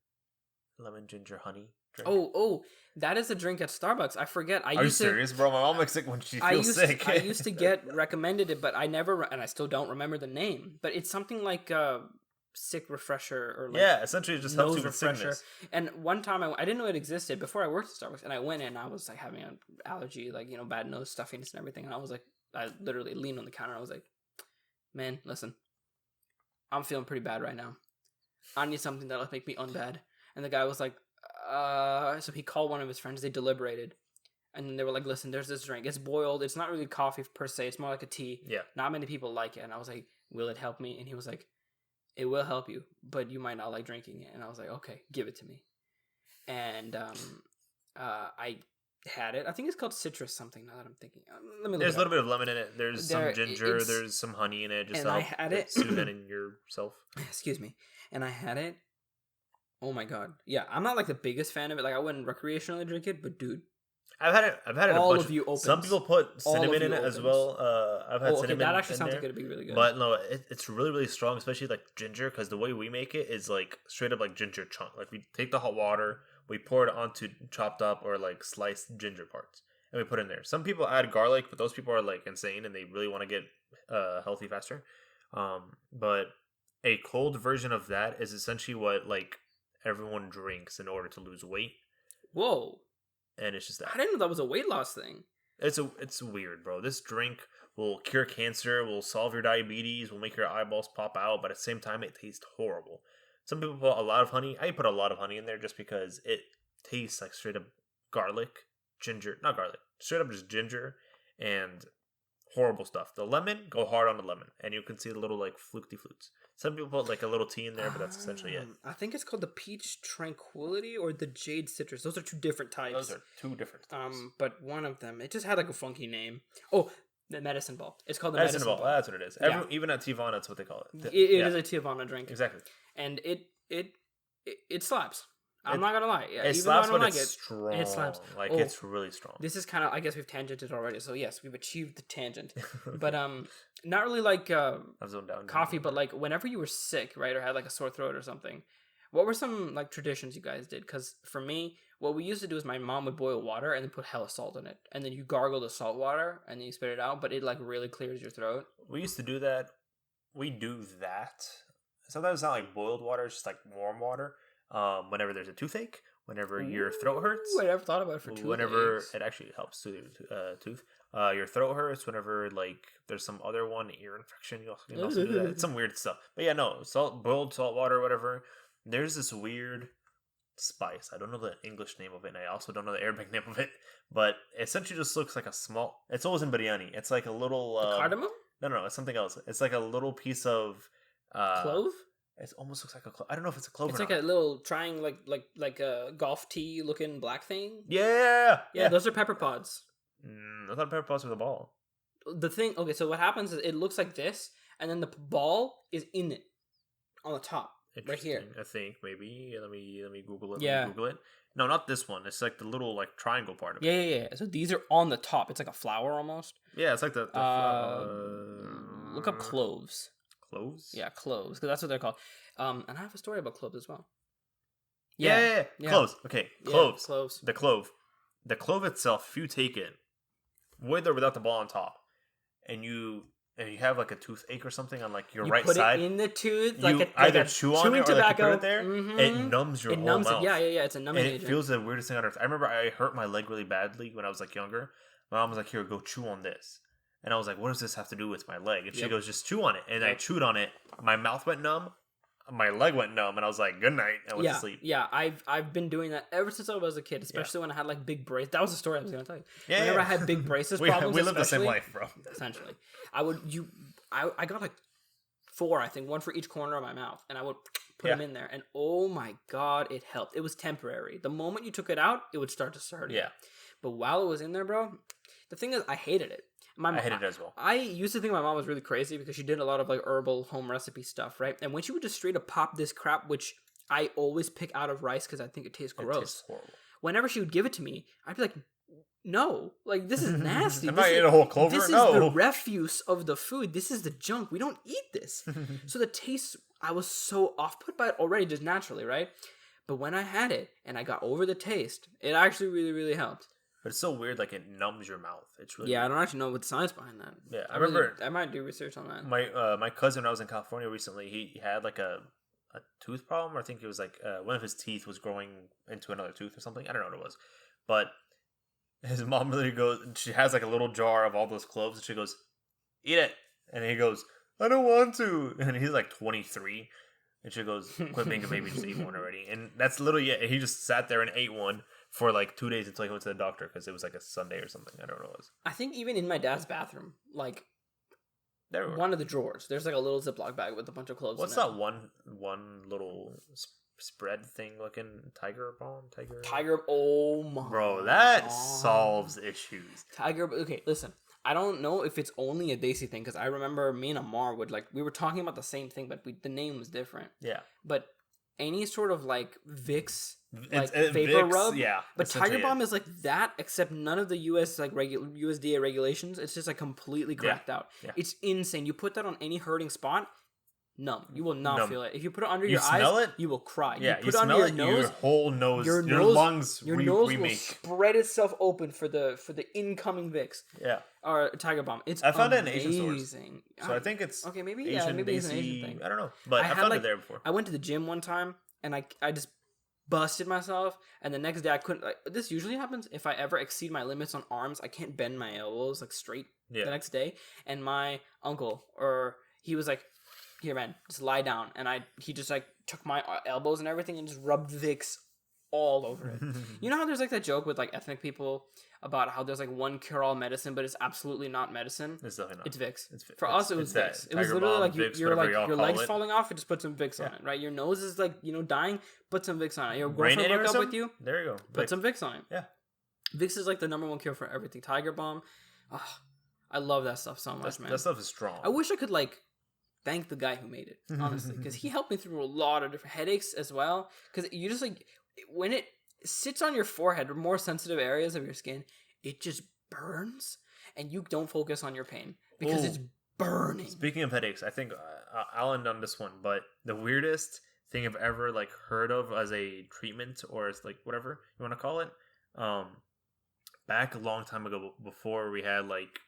honey drink? Oh, that is a drink at Starbucks. I forget. Are you serious, bro? My mom makes it when she feels sick. I used to get recommended it, but I never, and I still don't remember the name. But it's something like sick refresher or like essentially it just helps you with sickness. And one time I didn't know it existed before I worked at Starbucks, and I went in and I was like having an allergy, like bad nose, stuffiness, and everything. And I was like, I literally leaned on the counter. And I was like, man, listen, I'm feeling pretty bad right now. I need something that'll make me unbad. And the guy was like, so he called one of his friends. They deliberated, and then they were like, listen, there's this drink. It's boiled. It's not really coffee per se. It's more like a tea. Yeah. Not many people like it. And I was like, will it help me? And he was like, it will help you, but you might not like drinking it. And I was like, okay, give it to me. And I had it. I think it's called citrus something now that I'm thinking. Let me look. There's a little bit of lemon in it. There's some ginger. There's some honey in it. Just and to I help had it. soothe it in yourself. Excuse me. And I had it. Oh my god. Yeah, I'm not like the biggest fan of it. Like I wouldn't recreationally drink it, but dude, I've had it. All a bunch of you opens. Some people put cinnamon in it as well. I've had cinnamon. That actually in sounds there. like it'd be really good. But no, it's really really strong, especially like ginger, because the way we make it is like straight up like ginger chunk. Like we take the hot water, we pour it onto chopped up or like sliced ginger parts, and we put it in there. Some people add garlic, but those people are like insane and they really want to get healthy faster. But a cold version of that is essentially what like everyone drinks in order to lose weight. Whoa. And it's just that. I didn't know that was a weight loss thing. It's weird, bro. This drink will cure cancer, will solve your diabetes, will make your eyeballs pop out, but at the same time it tastes horrible. Some people put a lot of honey. I put a lot of honey in there just because it tastes like straight up garlic, ginger, not garlic, straight up just ginger and horrible stuff. The lemon, go hard on the lemon, and you can see the little like flukey flutes. Some people put like a little tea in there, but that's essentially it. I think it's called the peach tranquility or the jade citrus. Those are two different types. Those are two different types. But one of them, it just had like a funky name. Oh, the medicine ball. It's called the medicine ball. That's what it is. Yeah. Even at Tivana, that's what they call it. It is a Tivana drink. Exactly. And it slaps. I'm not gonna lie. It slaps, but it's strong. It slaps. Like it's really strong. This is kind of. I guess we've tangented already. So yes, we've achieved the tangent. But not really like I've zoned down. Coffee, but like whenever you were sick, right, or had like a sore throat or something, what were some like traditions you guys did? Because for me, what we used to do is my mom would boil water and then put hella salt in it, and then you gargle the salt water and then you spit it out, but it like really clears your throat. We used to do that. We do that. Sometimes it's not like boiled water; it's just like warm water. Whenever there's a toothache, whenever your throat hurts. I never thought about it for toothaches. Whenever it actually helps soothe your tooth. Your throat hurts. Whenever like there's some other one, ear infection, you can also do that. It's some weird stuff. But yeah, no, boiled salt water, whatever. There's this weird spice. I don't know the English name of it, and I also don't know the Arabic name of it. But it essentially just looks like a small. It's always in biryani. It's like a little cardamom. No, it's something else. It's like a little piece of clove. It almost looks like a clove. I don't know if it's a clove. It's or like not. a little triangle, like a golf tee looking black thing. Yeah. Those are pepper pods. I thought pepper pods were the ball. The thing. Okay, so what happens is it looks like this, and then the ball is in it on the top, right here. I think maybe. Let me Google it. Yeah. Google it. No, not this one. It's like the little like triangle part of it. Yeah. So these are on the top. It's like a flower almost. Yeah, it's like the look up cloves. Cloves? Yeah, cloves, because that's what they're called. And I have a story about cloves as well. Yeah. Cloves. Okay, cloves. Yeah, cloves. The clove. The clove itself, if you take it, with or without the ball on top, and you have like a toothache or something on like your You right put side, it in the tooth, you either chew on it or like you put it there. Mm-hmm. It numbs your It whole numbs mouth. it. Yeah. It's a numbing And it agent. feels the weirdest thing on earth. I remember I hurt my leg really badly when I was like younger. My mom was like, "Here, go chew on this," and I was like, "What does this have to do with my leg?" And she goes, "Just chew on it." And I chewed on it. My mouth went numb. My leg went numb, and I was like, "Good night." I went to sleep. Yeah, I've been doing that ever since I was a kid, especially when I had like big braces. That was the story I was going to tell you. Yeah, Whenever I had big braces we problems, live the same life, bro. Essentially, I got like 4, I think, one for each corner of my mouth, and I would put them in there, and oh my god, it helped. It was temporary. The moment you took it out, it would start to hurt. Yeah, but while it was in there, bro, the thing is, I hated it. I hated it as well. I used to think my mom was really crazy because she did a lot of like herbal home recipe stuff, right? And when she would just straight up pop this crap, which I always pick out of rice because I think it tastes gross. It tastes horrible. Whenever she would give it to me, I'd be like, no, like this is nasty. I'm not eating a whole clover. This is the refuse of the food. This is the junk. We don't eat this. So the taste, I was so off put by it already, just naturally, right? But when I had it and I got over the taste, it actually really, really helped. But it's so weird, like it numbs your mouth. It's really I don't actually know what the science behind that. Yeah, I remember. I might do research on that. My cousin, when I was in California recently, he had like a tooth problem. Or I think it was like one of his teeth was growing into another tooth or something. I don't know what it was, but his mom literally goes. She has like a little jar of all those cloves, and she goes, "Eat it," and he goes, "I don't want to," and he's like 23. And she goes, "Quit being a baby, just eat one already." And that's literally it. He just sat there and ate one for like 2 days until he went to the doctor because it was like a Sunday or something. I don't know what it was. I think even in my dad's bathroom, like there one of the drawers, there's like a little Ziploc bag with a bunch of cloves. What's that one little spread thing looking tiger balm? Tiger. Oh my. Bro, that solves issues. Tiger. Okay, listen. I don't know if it's only a Desi thing because I remember me and Amar would like we were talking about the same thing, but the name was different. Yeah. But any sort of like Vicks, like Vicks, vapor rub, yeah. But Tiger Balm is like that, except none of the US like USDA regulations. It's just like completely cracked out. Yeah. It's insane. You put that on any hurting spot, numb. You will not feel it. If you put it under your eyes, you will cry. Yeah, you put it under your nose, your whole nose, your lungs, your nose will spread itself open for the incoming Vicks. Yeah, or Tiger Balm. I found it in Asian stores, so I think it's okay. Maybe Asian, maybe it's an Asian thing. I don't know, but I found it there before. I went to the gym one time and I just busted myself, and the next day I couldn't. Like, this usually happens if I ever exceed my limits on arms. I can't bend my elbows like straight the next day. And my uncle, he was like, "Here, man, just lie down." And he just like took my elbows and everything and just rubbed Vicks all over it. You know how there's like that joke with like ethnic people about how there's like one cure-all medicine, but it's absolutely not medicine. It's definitely not. It's Vicks. For us, it was Vicks. It was literally like Vicks, your legs falling off, you just put some Vicks on it, right? Your nose is like dying, put some Vicks on it. Your girlfriend broke up with you, there you go. Put some Vicks on it. Yeah, Vicks is like the number one cure for everything. Tiger Balm, I love that stuff so much, man. That stuff is strong. I wish I could like thank the guy who made it, honestly, because he helped me through a lot of different headaches as well. Because you just like when it sits on your forehead or more sensitive areas of your skin, it just burns, and you don't focus on your pain because it's burning. Speaking of headaches, I think I'll end on this one. But the weirdest thing I've ever like heard of as a treatment or as like whatever you want to call it, back a long time ago before we had like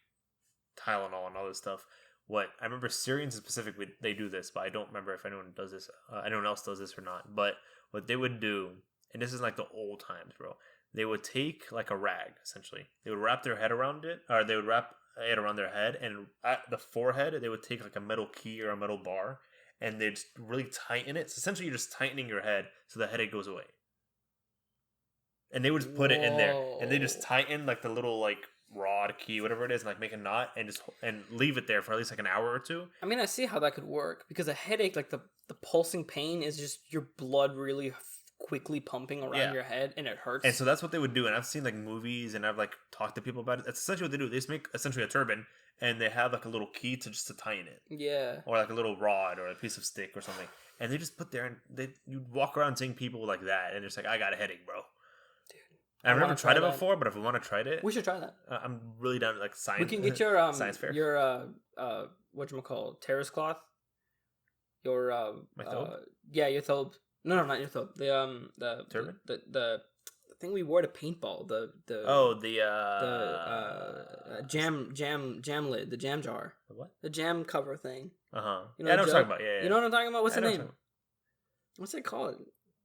Tylenol and all this stuff. What I remember, Syrians specifically, they do this, but I don't remember if anyone does this, anyone else does this or not. But what they would do, and this is like the old times, bro. They would take like a rag, essentially. They would wrap their head around it, or they would wrap it around their head, and at the forehead, they would take like a metal key or a metal bar, and they'd just really tighten it. So essentially, you're just tightening your head so the headache goes away. And they would just put it in there, and they just tighten like the little like rod key, whatever it is, and like make a knot and leave it there for at least like an hour or two. I mean, I see how that could work because a headache, like the pulsing pain, is just your blood really quickly pumping around your head, and it hurts. And so that's what they would do. And I've seen like movies, and I've like talked to people about it. That's essentially what they do. They just make essentially a turban, and they have like a little key to tighten it. Yeah. Or like a little rod or a piece of stick or something, and they just put there, and you walk around seeing people like that, and it's like, I got a headache, bro. I've never tried it before, but if we want to try it, we should try that. I'm really down to like science. We can get your science fair. Your whatchamacallit, terrace cloth. Your my thobe? Yeah, your thobe. No, not your thobe. The turban. The thing we wore to paintball. The jam lid, the jam jar. The what? The jam cover thing. Uh huh. You know Yeah, I know the what you're jug? talking about. Yeah, yeah. You know what I'm talking about? What's I the know what name? you're What's it called?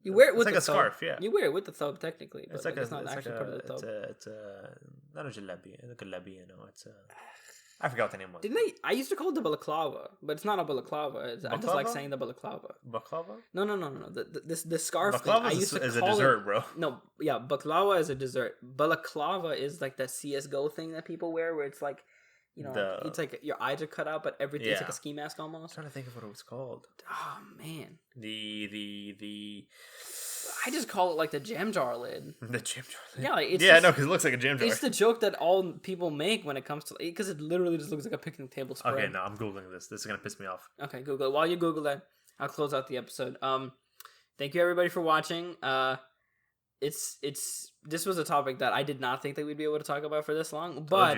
You wear it with like the a scarf, yeah. You wear it with the thub technically, but It's like it's a, not it's actually like part of the thub. it's a not a jalebi, like a lebi, you know. It's a I forgot what the name was. Didn't they? I used to call it the balaclava, but it's not a balaclava. I just like Baklava? saying the balaclava. Baklava? No. The scarf Baklava thing. I used to is a call dessert, it, bro. No, yeah, baklava is a dessert. Balaclava is like the CS:GO thing that people wear, where it's like, it's like your eyes are cut out, but everything it's like a ski mask I'm almost. trying to think of what it was called. Oh man, The I just call it like the jam jar lid. the jam jar. Yeah, like, it's I just- know because it looks like a jam jar. It's the joke that all people make when it comes to because it literally just looks like a picnic table spread. Okay, no, I'm googling this. This is gonna piss me off. Okay, Google it. While you Google that, I'll close out the episode. Thank you everybody for watching. This was a topic that I did not think that we'd be able to talk about for this long, but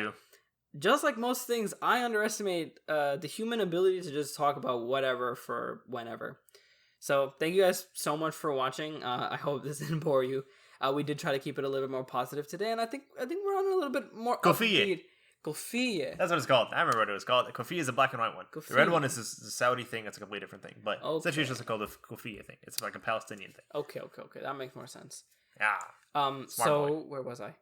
just like most things, I underestimate the human ability to just talk about whatever for whenever. So thank you guys so much for watching. I hope this didn't bore you. We did try to keep it a little bit more positive today, and I think we're on a little bit more Kofiyeh. Kofiyeh. That's what it's called. I remember what it was called. Kofiyeh is a black and white one. The red one is the Saudi thing. It's a completely different thing. But essentially it's just called the Kofiyeh thing. It's like a Palestinian thing. Okay. That makes more sense. Yeah. So where was I?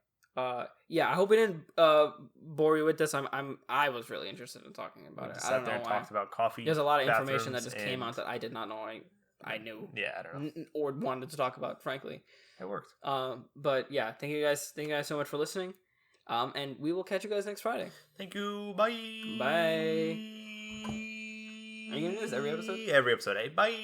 Yeah, I hope we didn't bore you with this. I was really interested in talking about it. I don't know why. Talked about coffee. There's a lot of information that just came out that I did not know I knew. Yeah, I don't know. Or wanted to talk about, frankly. It worked. But yeah, thank you guys so much for listening. And we will catch you guys next Friday. Thank you. Bye. Bye. Are you gonna do this every episode? Every episode, eh? Bye.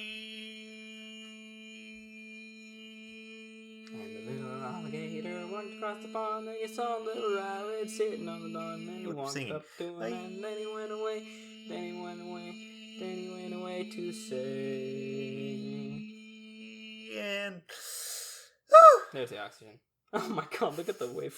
And the little alligator walked across the pond, and he saw a little rabbit sitting on the lawn, and he walked up to him, and then he went away, then he went away to sing. And There's the oxygen. Oh my god, look at the wave.